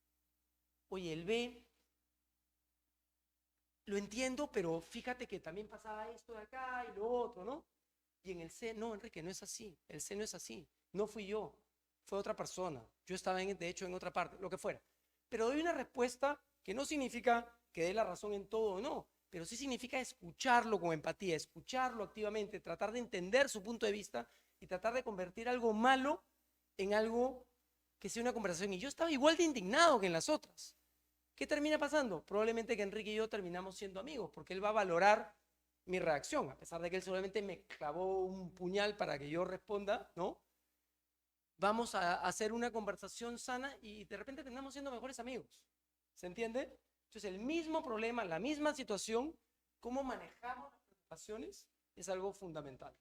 Oye, el B, lo entiendo, pero fíjate que también pasaba esto de acá y lo otro, ¿no? Y en el C, no, Enrique, no es así. El C no es así. No fui yo, fue otra persona. Yo estaba, de hecho, en otra parte, lo que fuera. Pero doy una respuesta que no significa que dé la razón en todo o no, pero sí significa escucharlo con empatía, escucharlo activamente, tratar de entender su punto de vista y tratar de convertir algo malo en algo que sea una conversación. Y yo estaba igual de indignado que en las otras. ¿Qué termina pasando? Probablemente que Enrique y yo terminamos siendo amigos, porque él va a valorar mi reacción, a pesar de que él solamente me clavó un puñal para que yo responda, ¿no? Vamos a hacer una conversación sana y de repente terminamos siendo mejores amigos. ¿Se entiende? Entonces, el mismo problema, la misma situación, cómo manejamos las preocupaciones es algo fundamental.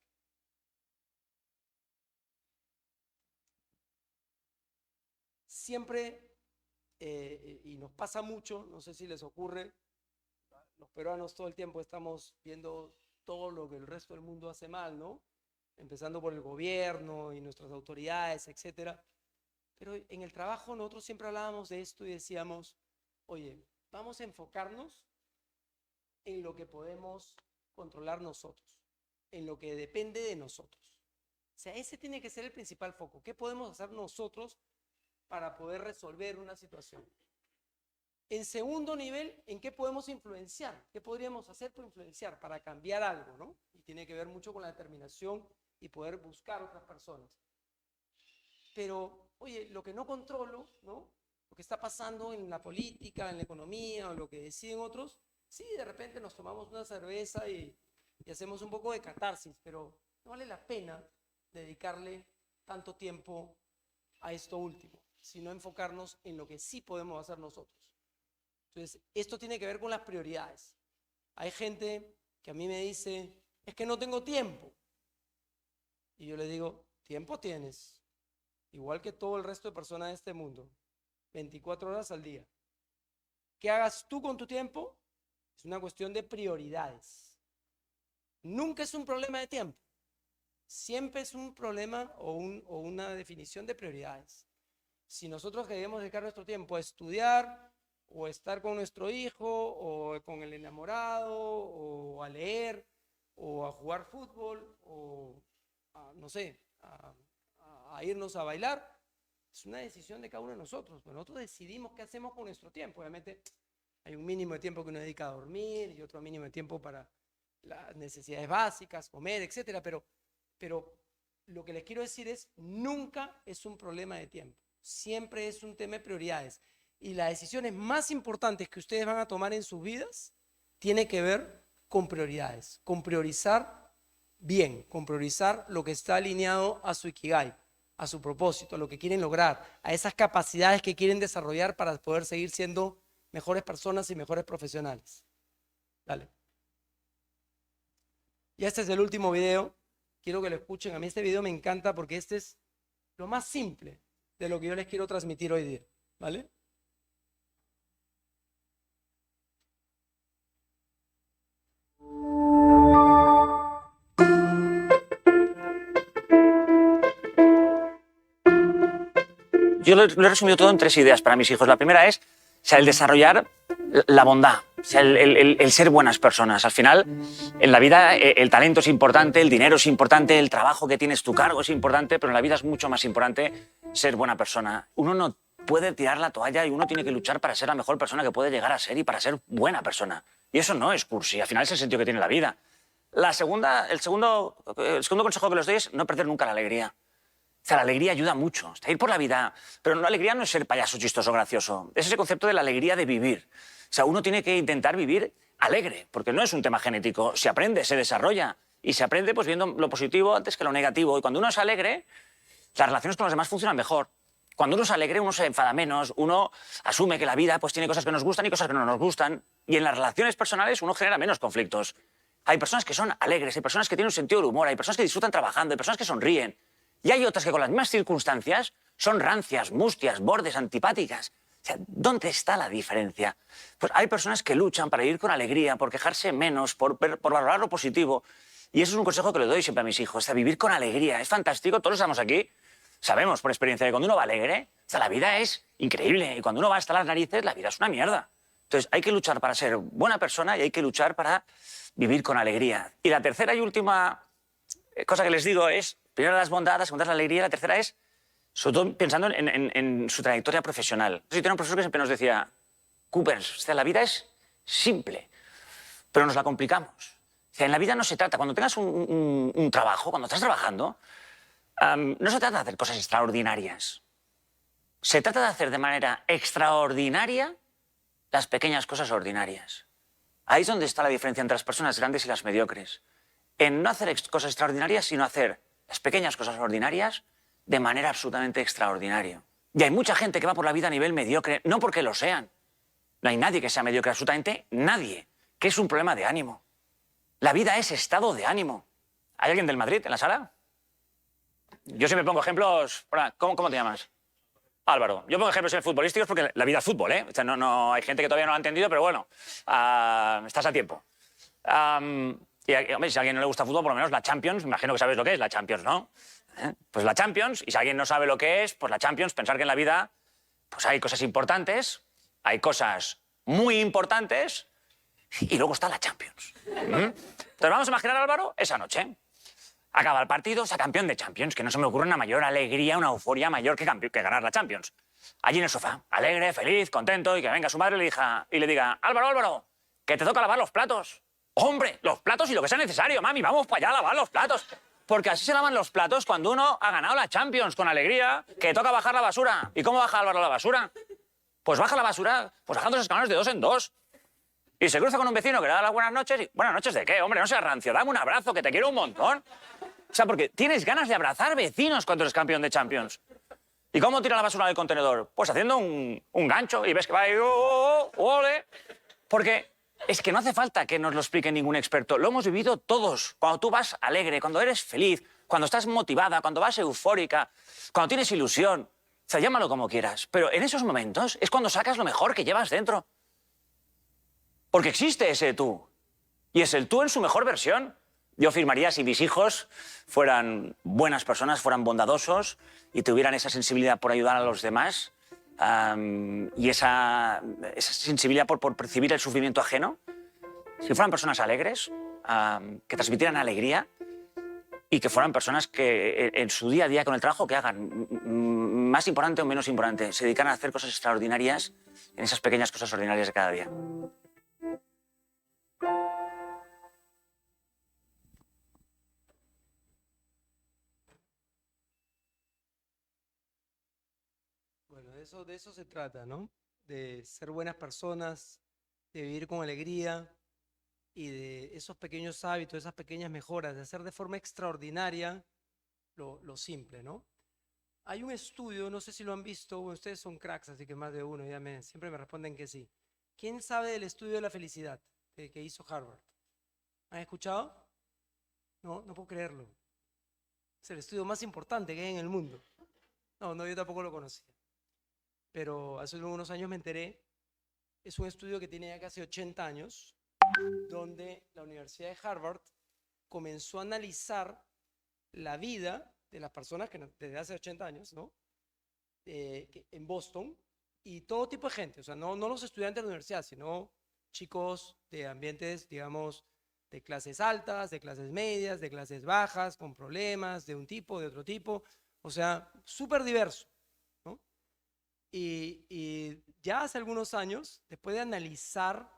Siempre, y nos pasa mucho, no sé si les ocurre, los peruanos todo el tiempo estamos viendo todo lo que el resto del mundo hace mal, ¿no? Empezando por el gobierno y nuestras autoridades, etcétera. Pero en el trabajo nosotros siempre hablábamos de esto y decíamos, oye, vamos a enfocarnos en lo que podemos controlar nosotros, en lo que depende de nosotros. O sea, ese tiene que ser el principal foco. ¿Qué podemos hacer nosotros para poder resolver una situación? En segundo nivel, ¿en qué podemos influenciar? ¿Qué podríamos hacer por influenciar, para cambiar algo, ¿no? Y tiene que ver mucho con la determinación y poder buscar otras personas. Pero, oye, lo que no controlo, ¿no? Lo que está pasando en la política, en la economía, o lo que deciden otros, sí, de repente nos tomamos una cerveza y hacemos un poco de catarsis, pero no vale la pena dedicarle tanto tiempo a esto último, sino enfocarnos en lo que sí podemos hacer nosotros. Entonces, esto tiene que ver con las prioridades. Hay gente que a mí me dice, es que no tengo tiempo. Y yo le digo, tiempo tienes, igual que todo el resto de personas de este mundo, 24 horas al día. ¿Qué hagas tú con tu tiempo? Es una cuestión de prioridades. Nunca es un problema de tiempo. Siempre es un problema o una definición de prioridades. Si nosotros queremos dedicar nuestro tiempo a estudiar, o estar con nuestro hijo, o con el enamorado, o a leer, o a jugar fútbol, o no sé, a irnos a bailar, es una decisión de cada uno de nosotros. Pues nosotros decidimos qué hacemos con nuestro tiempo. Obviamente hay un mínimo de tiempo que uno dedica a dormir y otro mínimo de tiempo para las necesidades básicas, comer, etcétera. Pero lo que les quiero decir es, nunca es un problema de tiempo. Siempre es un tema de prioridades. Y las decisiones más importantes que ustedes van a tomar en sus vidas tienen que ver con prioridades, con priorizar bien, con priorizar lo que está alineado a su ikigai, a su propósito, a lo que quieren lograr, a esas capacidades que quieren desarrollar para poder seguir siendo mejores personas y mejores profesionales. Dale. Y este es el último video. Quiero que lo escuchen. A mí este video me encanta porque este es lo más simple de lo que yo les quiero transmitir hoy día. ¿Vale? Yo lo he resumido todo en 3 ideas para mis hijos. La primera es, el desarrollar la bondad, el ser buenas personas. Al final, en la vida el talento es importante, el dinero es importante, el trabajo que tienes, tu cargo es importante, pero en la vida es mucho más importante ser buena persona. Uno no puede tirar la toalla y uno tiene que luchar para ser la mejor persona que puede llegar a ser y para ser buena persona. Y eso no es cursi, al final es el sentido que tiene la vida. El segundo consejo que les doy es no perder nunca la alegría. O sea, la alegría ayuda mucho. Ir por la vida. Pero la alegría no es ser payaso, chistoso, gracioso. Es ese concepto de la alegría de vivir. O sea, uno tiene que intentar vivir alegre, porque no es un tema genético. Se aprende, se desarrolla. Y se aprende pues viendo lo positivo antes que lo negativo. Y cuando uno es alegre, las relaciones con los demás funcionan mejor. Cuando uno es alegre, uno se enfada menos, uno asume que la vida pues tiene cosas que nos gustan y cosas que no nos gustan. Y en las relaciones personales uno genera menos conflictos. Hay personas que son alegres, hay personas que tienen un sentido del humor, hay personas que disfrutan trabajando, hay personas que sonríen. Y hay otras que con las mismas circunstancias son rancias, mustias, bordes, antipáticas. O sea, ¿dónde está la diferencia? Pues hay personas que luchan para vivir con alegría, por quejarse menos, por valorar lo positivo. Y eso es un consejo que le doy siempre a mis hijos, vivir con alegría. Es fantástico, todos estamos aquí, sabemos por experiencia que cuando uno va alegre, la vida es increíble. Y cuando uno va hasta las narices, la vida es una mierda. Entonces hay que luchar para ser buena persona y hay que luchar para vivir con alegría. Y la tercera y última cosa que les digo es, primero las bondades, la segunda es la alegría, la tercera es, sobre todo pensando en su trayectoria profesional. Yo tenía un profesor que siempre nos decía, Coopers, la vida es simple, pero nos la complicamos. En la vida no se trata, cuando tengas un trabajo, cuando estás trabajando, no se trata de hacer cosas extraordinarias. Se trata de hacer de manera extraordinaria las pequeñas cosas ordinarias. Ahí es donde está la diferencia entre las personas grandes y las mediocres. En no hacer cosas extraordinarias, sino hacer las pequeñas cosas ordinarias de manera absolutamente extraordinaria. Y hay mucha gente que va por la vida a nivel mediocre, no porque lo sean. No hay nadie que sea mediocre, absolutamente nadie, que es un problema de ánimo. La vida es estado de ánimo. ¿Hay alguien del Madrid en la sala? Yo siempre pongo ejemplos. Hola, ¿cómo te llamas? Álvaro. Yo pongo ejemplos futbolísticos porque la vida es fútbol, ¿eh? O sea, no, hay gente que todavía no lo ha entendido, pero bueno, estás a tiempo. Y, hombre, si a alguien no le gusta fútbol, por lo menos la Champions, me imagino que sabes lo que es la Champions, ¿no? Pues la Champions, y si alguien no sabe lo que es, pues la Champions, pensar que en la vida pues hay cosas importantes, hay cosas muy importantes, y luego está la Champions. Entonces vamos a imaginar, Álvaro, esa noche. Acaba el partido, sea campeón de Champions, que no se me ocurre una mayor alegría, una euforia mayor que ganar la Champions. Allí en el sofá, alegre, feliz, contento, y que venga su madre y le diga, Álvaro, que te toca lavar los platos. Hombre, los platos y lo que sea necesario, mami, vamos para allá a lavar los platos. Porque así se lavan los platos cuando uno ha ganado la Champions con alegría, que toca bajar la basura. ¿Y cómo baja Álvaro la basura? Pues baja la basura, pues bajando los escalones de 2 en 2. Y se cruza con un vecino que le da las buenas noches y... ¿Buenas noches de qué, hombre? No seas rancio, dame un abrazo, que te quiero un montón. O sea, porque tienes ganas de abrazar vecinos cuando eres campeón de Champions. ¿Y cómo tira la basura del contenedor? Pues haciendo un gancho y ves que va ahí... ¡Ole! Porque es que no hace falta que nos lo explique ningún experto. Lo hemos vivido todos. Cuando tú vas alegre, cuando eres feliz, cuando estás motivada, cuando vas eufórica, cuando tienes ilusión. O sea, llámalo como quieras. Pero en esos momentos es cuando sacas lo mejor que llevas dentro. Porque existe ese tú. Y es el tú en su mejor versión. Yo afirmaría, si mis hijos fueran buenas personas, fueran bondadosos y tuvieran esa sensibilidad por ayudar a los demás y esa sensibilidad por percibir el sufrimiento ajeno, si fueran personas alegres, que transmitieran alegría y que fueran personas que en su día a día con el trabajo que hagan, más importante o menos importante, se dedicaran a hacer cosas extraordinarias en esas pequeñas cosas ordinarias de cada día. Bueno, de eso se trata, ¿no? De ser buenas personas, de vivir con alegría y de esos pequeños hábitos, esas pequeñas mejoras, de hacer de forma extraordinaria lo simple, ¿no? Hay un estudio, no sé si lo han visto, ustedes son cracks, así que más de uno, siempre me responden que sí. ¿Quién sabe del estudio de la felicidad que hizo Harvard? ¿Han escuchado? No puedo creerlo. Es el estudio más importante que hay en el mundo. No, yo tampoco lo conocía. Pero hace unos años me enteré. Es un estudio que tiene ya casi 80 años, donde la Universidad de Harvard comenzó a analizar la vida de las personas que desde hace 80 años, ¿no? En Boston, y todo tipo de gente, o sea, no los estudiantes de la universidad, sino chicos de ambientes, digamos, de clases altas, de clases medias, de clases bajas, con problemas de un tipo, de otro tipo, o sea, súper diverso, ¿no? Y ya hace algunos años, después de analizar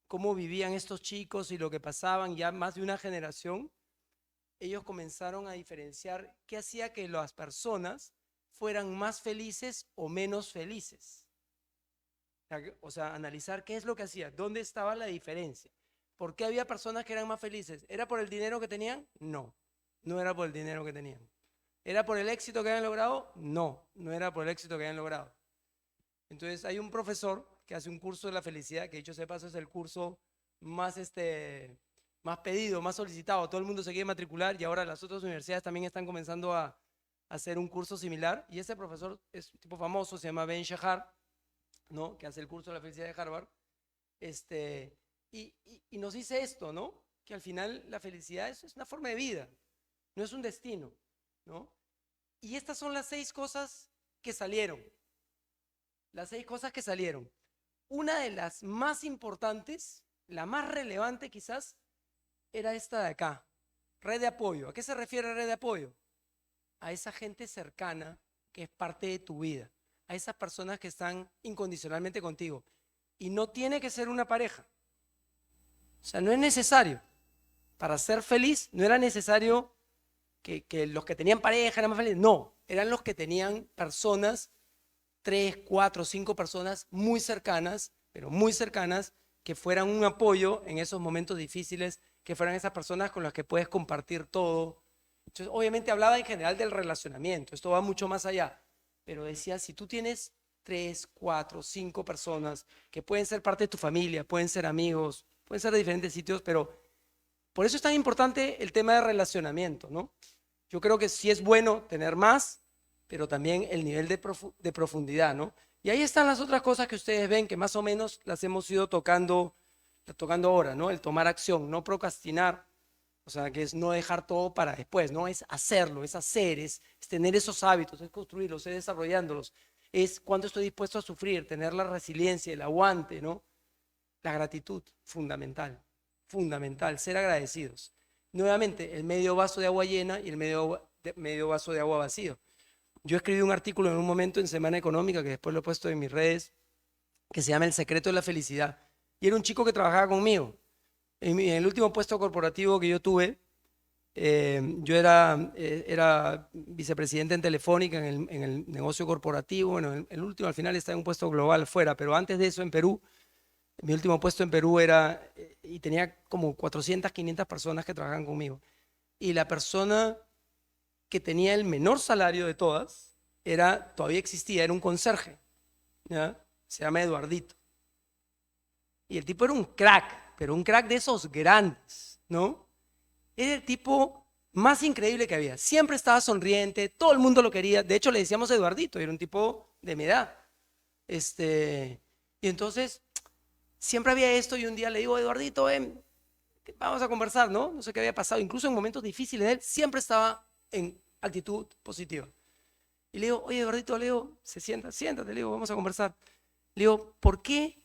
cómo vivían estos chicos y lo que pasaban ya más de una generación, ellos comenzaron a diferenciar qué hacía que las personas fueran más felices o menos felices. O sea, analizar qué es lo que hacía, dónde estaba la diferencia. ¿Por qué había personas que eran más felices? ¿Era por el dinero que tenían? No era por el dinero que tenían. ¿Era por el éxito que habían logrado? No era por el éxito que habían logrado. Entonces hay un profesor que hace un curso de la felicidad, que dicho sea de paso es el curso más pedido, más solicitado. Todo el mundo se quiere matricular y ahora las otras universidades también están comenzando a hacer un curso similar. Y ese profesor es un tipo famoso, se llama Ben Shahar, ¿no? Que hace el curso de la felicidad de Harvard. Y nos dice esto, ¿no? que al final la felicidad es una forma de vida, no es un destino, ¿no? Y estas son las 6 cosas que salieron. Las 6 cosas que salieron. Una de las más importantes, la más relevante quizás, era esta de acá, red de apoyo. ¿A qué se refiere red de apoyo? A esa gente cercana que es parte de tu vida, a esas personas que están incondicionalmente contigo. Y no tiene que ser una pareja. O sea, no es necesario. Para ser feliz, no era necesario que los que tenían pareja eran más felices. No, eran los que tenían personas, 3, 4, 5 personas muy cercanas, pero muy cercanas, que fueran un apoyo en esos momentos difíciles, que fueran esas personas con las que puedes compartir todo. Entonces, obviamente hablaba en general del relacionamiento, esto va mucho más allá, pero decía, si tú tienes 3, 4, 5 personas que pueden ser parte de tu familia, pueden ser amigos, pueden ser de diferentes sitios, pero por eso es tan importante el tema de relacionamiento, ¿no? Yo creo que sí es bueno tener más, pero también el nivel de profundidad, ¿no? Y ahí están las otras cosas que ustedes ven, que más o menos las hemos ido tocando ahora, ¿no? El tomar acción, no procrastinar, o sea, que es no dejar todo para después, ¿no? Es hacerlo, es hacer, es tener esos hábitos, es construirlos, es desarrollándolos, es cuánto estoy dispuesto a sufrir, tener la resiliencia, el aguante, ¿no? La gratitud, fundamental, fundamental, ser agradecidos. Nuevamente, el medio vaso de agua llena y el medio vaso de agua vacío. Yo escribí un artículo en un momento en Semana Económica, que después lo he puesto en mis redes, que se llama El secreto de la felicidad. Y era un chico que trabajaba conmigo. En el último puesto corporativo que yo tuve, yo era vicepresidente en Telefónica, en el negocio corporativo. Bueno, el último al final está en un puesto global fuera, pero antes de eso en Perú, mi último puesto en Perú era, y tenía como 400, 500 personas que trabajaban conmigo. Y la persona que tenía el menor salario de todas, todavía existía, era un conserje, ¿ya? Se llama Eduardito. Y el tipo era un crack, pero un crack de esos grandes, ¿no? Era el tipo más increíble que había. Siempre estaba sonriente, todo el mundo lo quería. De hecho, le decíamos Eduardito, era un tipo de mi edad. Y entonces, siempre había esto y un día le digo, Eduardito, vamos a conversar, ¿no? No sé qué había pasado. Incluso en momentos difíciles de él, siempre estaba en actitud positiva. Y le digo, oye, Eduardito, le digo, siéntate, le digo, vamos a conversar. Le digo, ¿por qué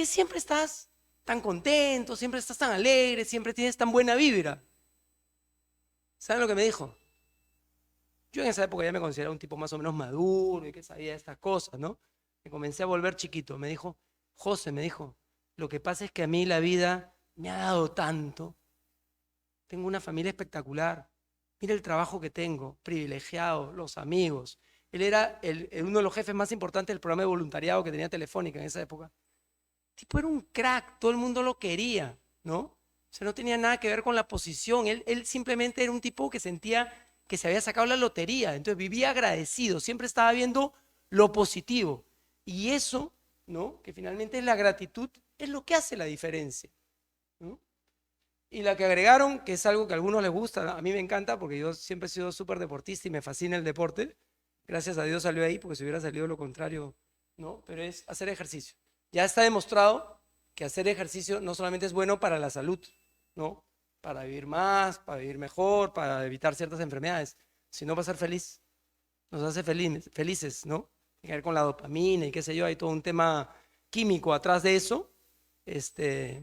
siempre estás tan contento, siempre estás tan alegre, siempre tienes tan buena vibra? ¿Saben lo que me dijo? Yo en esa época ya me consideraba un tipo más o menos maduro y que sabía estas cosas, ¿no? Me comencé a volver chiquito. Me dijo, José, me dijo, lo que pasa es que a mí la vida me ha dado tanto. Tengo una familia espectacular. Mira el trabajo que tengo, privilegiado, los amigos. Él era uno de los jefes más importantes del programa de voluntariado que tenía Telefónica en esa época. El tipo era un crack, todo el mundo lo quería, ¿no? O sea, no tenía nada que ver con la posición. Él simplemente era un tipo que sentía que se había sacado la lotería. Entonces vivía agradecido, siempre estaba viendo lo positivo. Y eso, ¿no? Que finalmente es la gratitud, es lo que hace la diferencia, ¿no? Y la que agregaron, que es algo que a algunos les gusta, a mí me encanta porque yo siempre he sido súper deportista y me fascina el deporte. Gracias a Dios salió ahí, porque si hubiera salido lo contrario, ¿no? Pero es hacer ejercicio. Ya está demostrado que hacer ejercicio no solamente es bueno para la salud, ¿no? Para vivir más, para vivir mejor, para evitar ciertas enfermedades, sino para ser feliz. Nos hace felices, ¿no? Tiene que ver con la dopamina y qué sé yo, hay todo un tema químico atrás de eso,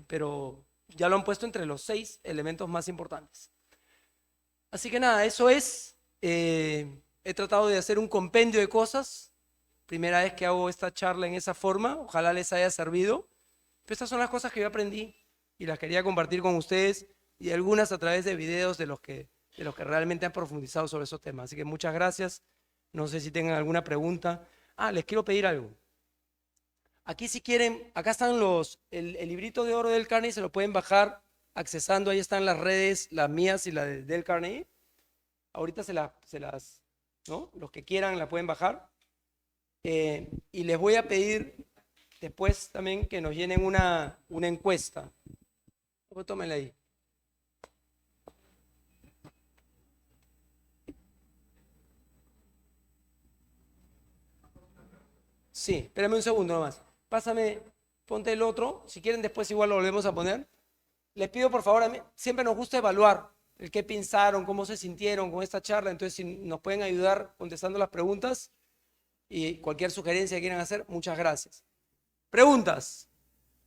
pero ya lo han puesto entre los 6 elementos más importantes. Así que nada, eso es. He tratado de hacer un compendio de cosas. Primera vez que hago esta charla en esa forma. Ojalá les haya servido. Pero estas son las cosas que yo aprendí y las quería compartir con ustedes, y algunas a través de videos de los que realmente han profundizado sobre esos temas. Así que muchas gracias. No sé si tengan alguna pregunta. Les quiero pedir algo. Aquí si quieren, acá están el librito de oro de Dale Carnegie, se lo pueden bajar accesando, ahí están las redes, las mías y la de Dale Carnegie. Ahorita ¿no? Los que quieran la pueden bajar. Y les voy a pedir después también que nos llenen una encuesta. Tómenla ahí. Sí, espérame un segundo nomás. Pásame, ponte el otro. Si quieren después igual lo volvemos a poner. les pido por favor, a mí siempre nos gusta evaluar el qué pensaron, cómo se sintieron con esta charla, entonces si nos pueden ayudar contestando las preguntas y cualquier sugerencia que quieran hacer, muchas gracias. Preguntas.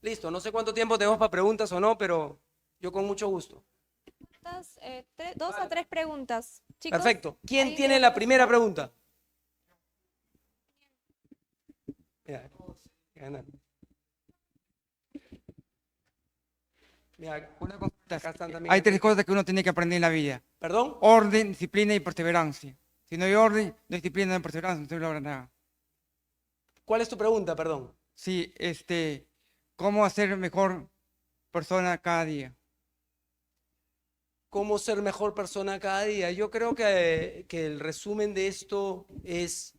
Listo, no sé cuánto tiempo tenemos para preguntas o no, pero yo con mucho gusto. 2 a 3 preguntas. Chicos, Perfecto. ¿Quién ahí tiene veo la que- primera pregunta? Mira, ganan. Mira, Una consulta. acá están también. Hay tres cosas que uno tiene que aprender en la vida. ¿Perdón? Orden, disciplina y perseverancia. Si no hay orden, no hay disciplina, no hay perseverancia, no se logra nada. ¿Cuál es tu pregunta, perdón? Sí, ¿cómo hacer mejor persona cada día? ¿Cómo ser mejor persona cada día? Yo creo que el resumen de esto es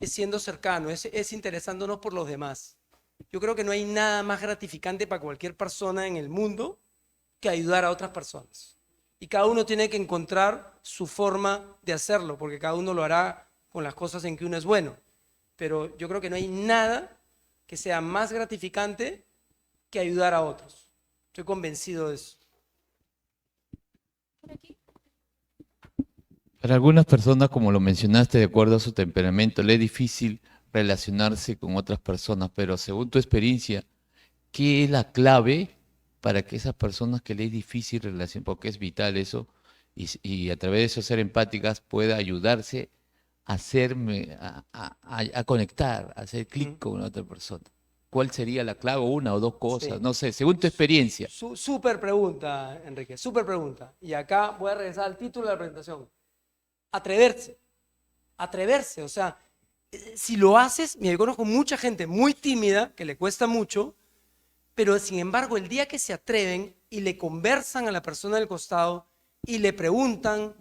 siendo cercano, es interesándonos por los demás. Yo creo que no hay nada más gratificante para cualquier persona en el mundo que ayudar a otras personas. Y cada uno tiene que encontrar su forma de hacerlo, porque cada uno lo hará con las cosas en que uno es bueno. Pero yo creo que no hay nada que sea más gratificante que ayudar a otros. Estoy convencido de eso. Para algunas personas, como lo mencionaste, de acuerdo a su temperamento, le es difícil relacionarse con otras personas, pero según tu experiencia, ¿qué es la clave para que esas personas que le es difícil relacionarse, porque es vital eso, y a través de eso ser empáticas, pueda ayudarse a a conectar, a hacer clic con otra persona? ¿Cuál sería la clave? Una o dos cosas, Sí. no sé, según tu experiencia. Súper pregunta, Enrique, súper pregunta. Y acá voy a regresar al título de la presentación. Atreverse. Atreverse. O sea, si lo haces, mira, yo conozco mucha gente muy tímida, que le cuesta mucho, pero sin embargo, el día que se atreven y le conversan a la persona del costado y le preguntan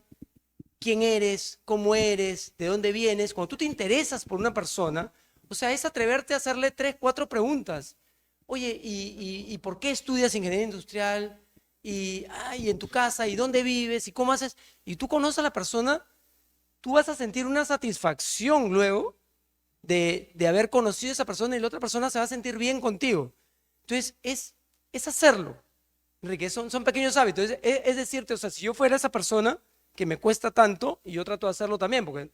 quién eres, cómo eres, de dónde vienes, cuando tú te interesas por una persona, o sea, es atreverte a hacerle 3, 4 preguntas. Oye, ¿y por qué estudias ingeniería industrial? Y en tu casa, ¿y dónde vives? ¿Y cómo haces? Y tú conoces a la persona, tú vas a sentir una satisfacción luego de haber conocido a esa persona y la otra persona se va a sentir bien contigo. Entonces, es hacerlo, Enrique, son pequeños hábitos. Es decirte, o sea, si yo fuera esa persona que me cuesta tanto, y yo trato de hacerlo también, porque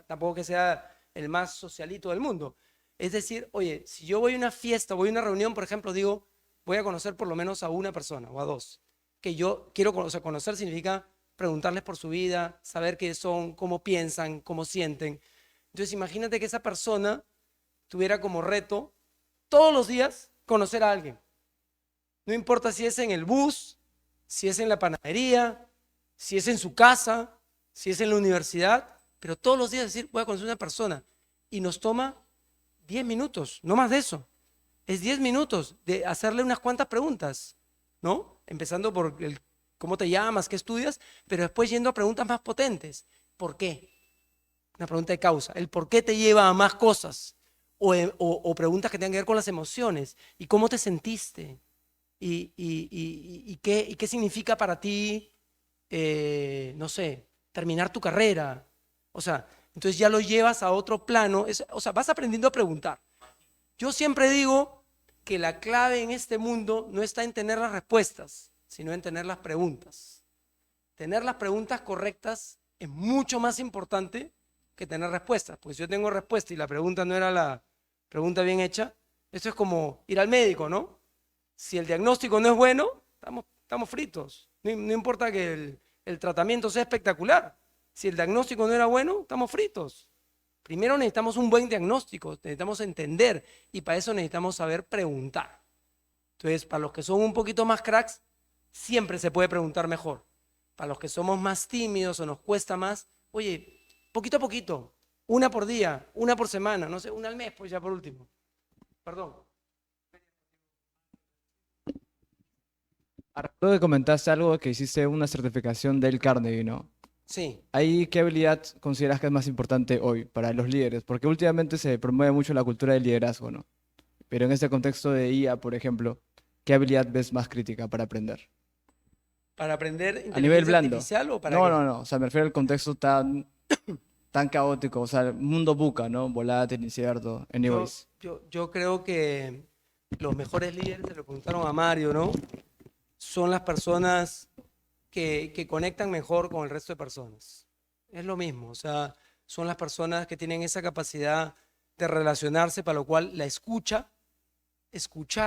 tampoco que sea el más socialito del mundo. Es decir, oye, si yo voy a una fiesta, voy a una reunión, por ejemplo, digo, voy a conocer por lo menos a una persona o a dos, que yo quiero conocer. Conocer significa preguntarles por su vida, saber qué son, cómo piensan, cómo sienten. Entonces, imagínate que esa persona tuviera como reto todos los días conocer a alguien. No importa si es en el bus, si es en la panadería, si es en su casa, si es en la universidad, pero todos los días decir, voy a conocer a una persona. Y nos toma 10 minutos, no más de eso. Es 10 minutos de hacerle unas cuantas preguntas, ¿no? Empezando por cómo te llamas, qué estudias, pero después yendo a preguntas más potentes. ¿Por qué? Una pregunta de causa. El por qué te lleva a más cosas. O preguntas que tengan que ver con las emociones. ¿Y cómo te sentiste? ¿Y qué significa para ti, no sé, terminar tu carrera? O sea, entonces ya lo llevas a otro plano. O sea, vas aprendiendo a preguntar. Yo siempre digo que la clave en este mundo no está en tener las respuestas, sino en tener las preguntas. Tener las preguntas correctas es mucho más importante que tener respuestas, porque si yo tengo respuesta y la pregunta no era la pregunta bien hecha, esto es como ir al médico, ¿no? Si el diagnóstico no es bueno, estamos fritos. No importa que el tratamiento sea espectacular. Si el diagnóstico no era bueno, estamos fritos. Primero necesitamos un buen diagnóstico, necesitamos entender y para eso necesitamos saber preguntar. Entonces, para los que son un poquito más cracks, siempre se puede preguntar mejor. Para los que somos más tímidos o nos cuesta más, oye, poquito a poquito, una por día, una por semana, no sé, una al mes, pues ya por último. Perdón. Recuerdo que comentaste algo que hiciste una certificación del Carnegie, ¿no? Sí. Ahí, ¿qué habilidad consideras que es más importante hoy para los líderes? Porque últimamente se promueve mucho la cultura del liderazgo, ¿no? Pero en este contexto de IA, por ejemplo, ¿qué habilidad ves más crítica para aprender? ¿Para aprender A nivel inteligencia blando. artificial o para No, qué? no. O sea, me refiero al contexto tan caótico. O sea, el mundo buca, ¿no? Volátil, incierto. Anyways. Yo creo que los mejores líderes, se lo preguntaron a Mario, ¿no? son las personas que conectan mejor con el resto de personas. Es lo mismo, o sea, son las personas que tienen esa capacidad de relacionarse, para lo cual la escuchar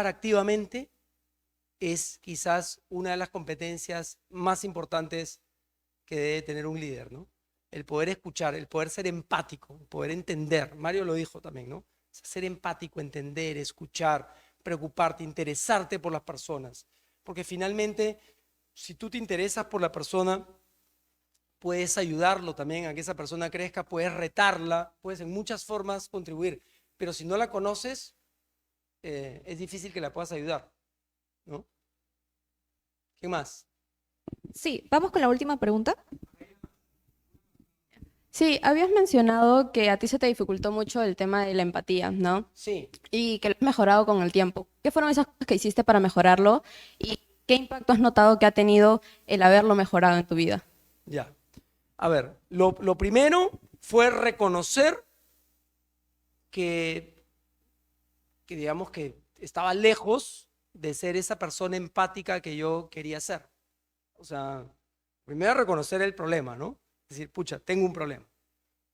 activamente, es quizás una de las competencias más importantes que debe tener un líder, ¿no? El poder escuchar, el poder ser empático, el poder entender. Mario lo dijo también, ¿no? Ser empático, entender, escuchar, preocuparte, interesarte por las personas. Porque finalmente, si tú te interesas por la persona, puedes ayudarlo también a que esa persona crezca, puedes retarla, puedes en muchas formas contribuir. Pero si no la conoces, es difícil que la puedas ayudar, ¿no? ¿Qué más? Sí, vamos con la última pregunta. Sí, habías mencionado que a ti se te dificultó mucho el tema de la empatía, ¿no? Sí. Y que lo has mejorado con el tiempo. ¿Qué fueron esas cosas que hiciste para mejorarlo? ¿Y qué impacto has notado que ha tenido el haberlo mejorado en tu vida? Ya. A ver, lo primero fue reconocer que digamos que estaba lejos de ser esa persona empática que yo quería ser. O sea, primero reconocer el problema, ¿no? Decir, pucha, tengo un problema,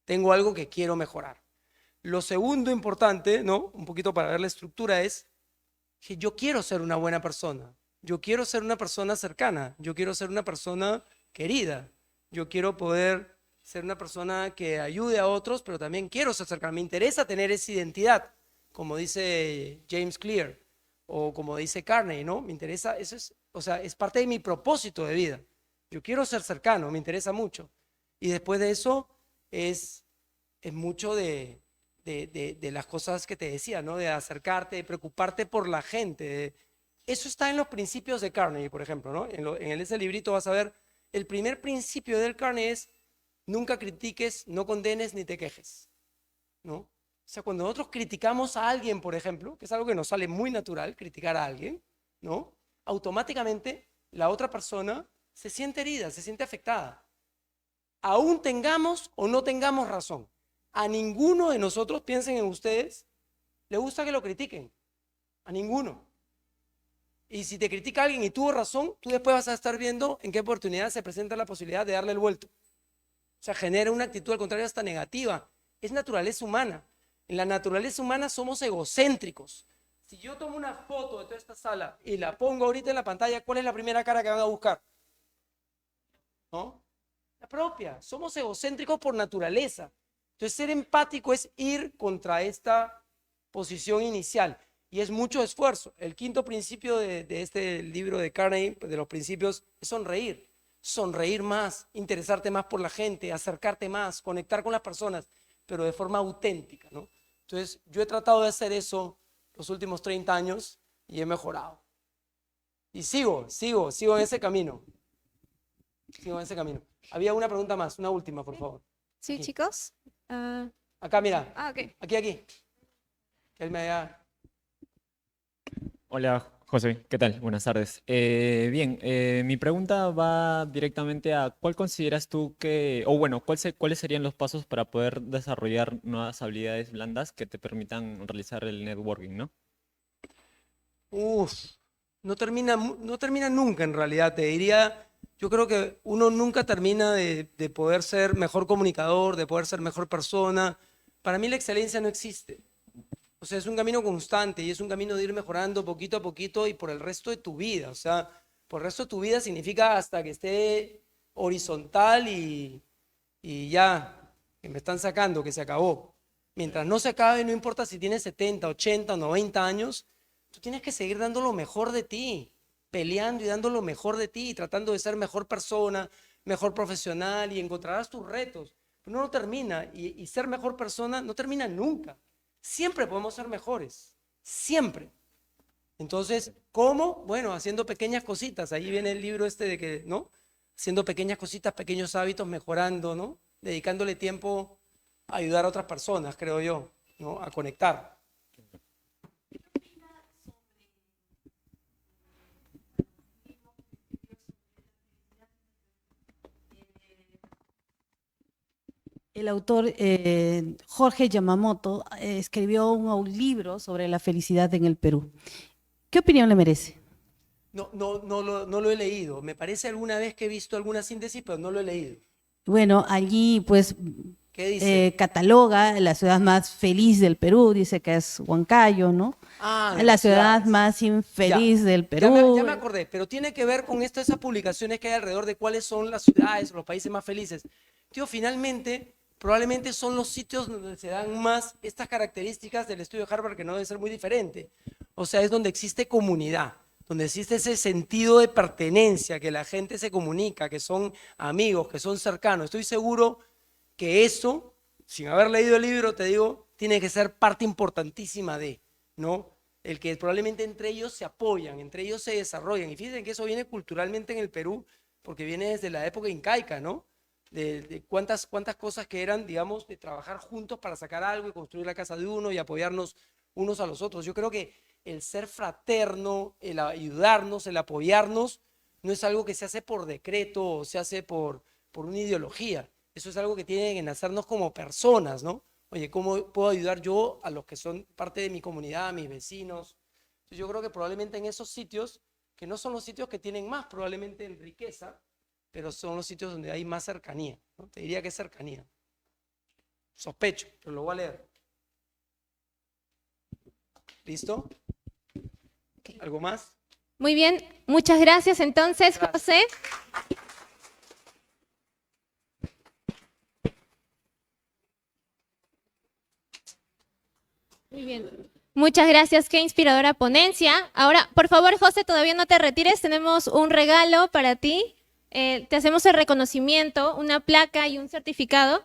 tengo algo que quiero mejorar. Lo segundo importante, ¿no? Un poquito para ver la estructura es que yo quiero ser una buena persona, yo quiero ser una persona cercana, yo quiero ser una persona querida, yo quiero poder ser una persona que ayude a otros, pero también quiero ser cercana, me interesa tener esa identidad, como dice James Clear o como dice Carney, ¿no? Me interesa, eso es, o sea, es parte de mi propósito de vida. Yo quiero ser cercano, me interesa mucho. Y después de eso es mucho de las cosas que te decía, ¿no? De acercarte, de preocuparte por la gente. Eso está en los principios de Carnegie, por ejemplo, ¿no? En ese librito vas a ver, el primer principio del Carnegie es nunca critiques, no condenes ni te quejes, ¿no? O sea, cuando nosotros criticamos a alguien, por ejemplo, que es algo que nos sale muy natural, criticar a alguien, ¿no? Automáticamente la otra persona se siente herida, se siente afectada. Aún tengamos o no tengamos razón. A ninguno de nosotros, piensen en ustedes, le gusta que lo critiquen. A ninguno. Y si te critica alguien y tuvo razón, tú después vas a estar viendo en qué oportunidad se presenta la posibilidad de darle el vuelto. O sea, genera una actitud al contrario hasta negativa. Es naturaleza humana. En la naturaleza humana somos egocéntricos. Si yo tomo una foto de toda esta sala y la pongo ahorita en la pantalla, ¿cuál es la primera cara que van a buscar? ¿No? La propia. Somos egocéntricos por naturaleza. Entonces, ser empático es ir contra esta posición inicial y es mucho esfuerzo. El quinto principio de este libro de Carnegie, de los principios, es sonreír. Sonreír más, interesarte más por la gente, acercarte más, conectar con las personas, pero de forma auténtica, ¿no? Entonces, yo he tratado de hacer eso los últimos 30 años y he mejorado. Y sigo en ese camino. Sigo en ese camino. Había una pregunta más, una última, por favor. Sí, Aquí. chicos. Acá, mira. Ok. Aquí. Que él me haya... Hola, José, ¿qué tal? Buenas tardes. Bien, mi pregunta va directamente a ¿cuál consideras tú que, o bueno, cuáles serían los pasos para poder desarrollar nuevas habilidades blandas que te permitan realizar el networking, ¿no? No termina nunca en realidad, te diría, yo creo que uno nunca termina de poder ser mejor comunicador, de poder ser mejor persona. Para mí la excelencia no existe. O sea, es un camino constante y es un camino de ir mejorando poquito a poquito y por el resto de tu vida. O sea, por el resto de tu vida significa hasta que esté horizontal y ya, que me están sacando, que se acabó. Mientras no se acabe, no importa si tienes 70, 80, 90 años, tú tienes que seguir dando lo mejor de ti, peleando y dando lo mejor de ti, tratando de ser mejor persona, mejor profesional y encontrarás tus retos. Pero no termina y ser mejor persona no termina nunca. Siempre podemos ser mejores, siempre. Entonces, ¿cómo? Bueno, haciendo pequeñas cositas. Ahí viene el libro este de que, ¿no? Haciendo pequeñas cositas, pequeños hábitos, mejorando, ¿no? Dedicándole tiempo a ayudar a otras personas, creo yo, ¿no? A conectar. El autor Jorge Yamamoto escribió un libro sobre la felicidad en el Perú. ¿Qué opinión le merece? No lo he leído. Me parece alguna vez que he visto alguna síntesis, pero no lo he leído. Bueno, allí pues ¿Qué dice? cataloga la ciudad más feliz del Perú, dice que es Huancayo, ¿no? Ah, La ciudad más infeliz del Perú. Ya me acordé, pero tiene que ver con esas publicaciones que hay alrededor de cuáles son las ciudades o los países más felices. Tío, finalmente, probablemente son los sitios donde se dan más estas características del estudio de Harvard, que no debe ser muy diferente. O sea, es donde existe comunidad, donde existe ese sentido de pertenencia, que la gente se comunica, que son amigos, que son cercanos. Estoy seguro que eso, sin haber leído el libro, te digo, tiene que ser parte importantísima de, ¿no? El que probablemente entre ellos se apoyan, entre ellos se desarrollan. Y fíjense que eso viene culturalmente en el Perú, porque viene desde la época incaica, ¿no? De cuántas cosas que eran, digamos, de trabajar juntos para sacar algo y construir la casa de uno y apoyarnos unos a los otros. Yo creo que el ser fraterno, el ayudarnos, el apoyarnos, no es algo que se hace por decreto o se hace por una ideología. Eso es algo que tiene que nacernos como personas, ¿no? Oye, ¿cómo puedo ayudar yo a los que son parte de mi comunidad, a mis vecinos? Entonces yo creo que probablemente en esos sitios, que no son los sitios que tienen más probablemente en riqueza, pero son los sitios donde hay más cercanía, ¿no? Te diría que es cercanía. Sospecho, pero lo voy a leer. ¿Listo? ¿Algo más? Muy bien, muchas gracias entonces, José. Muy bien. Muchas gracias, qué inspiradora ponencia. Ahora, por favor, José, todavía no te retires, tenemos un regalo para ti. Te hacemos el reconocimiento, una placa y un certificado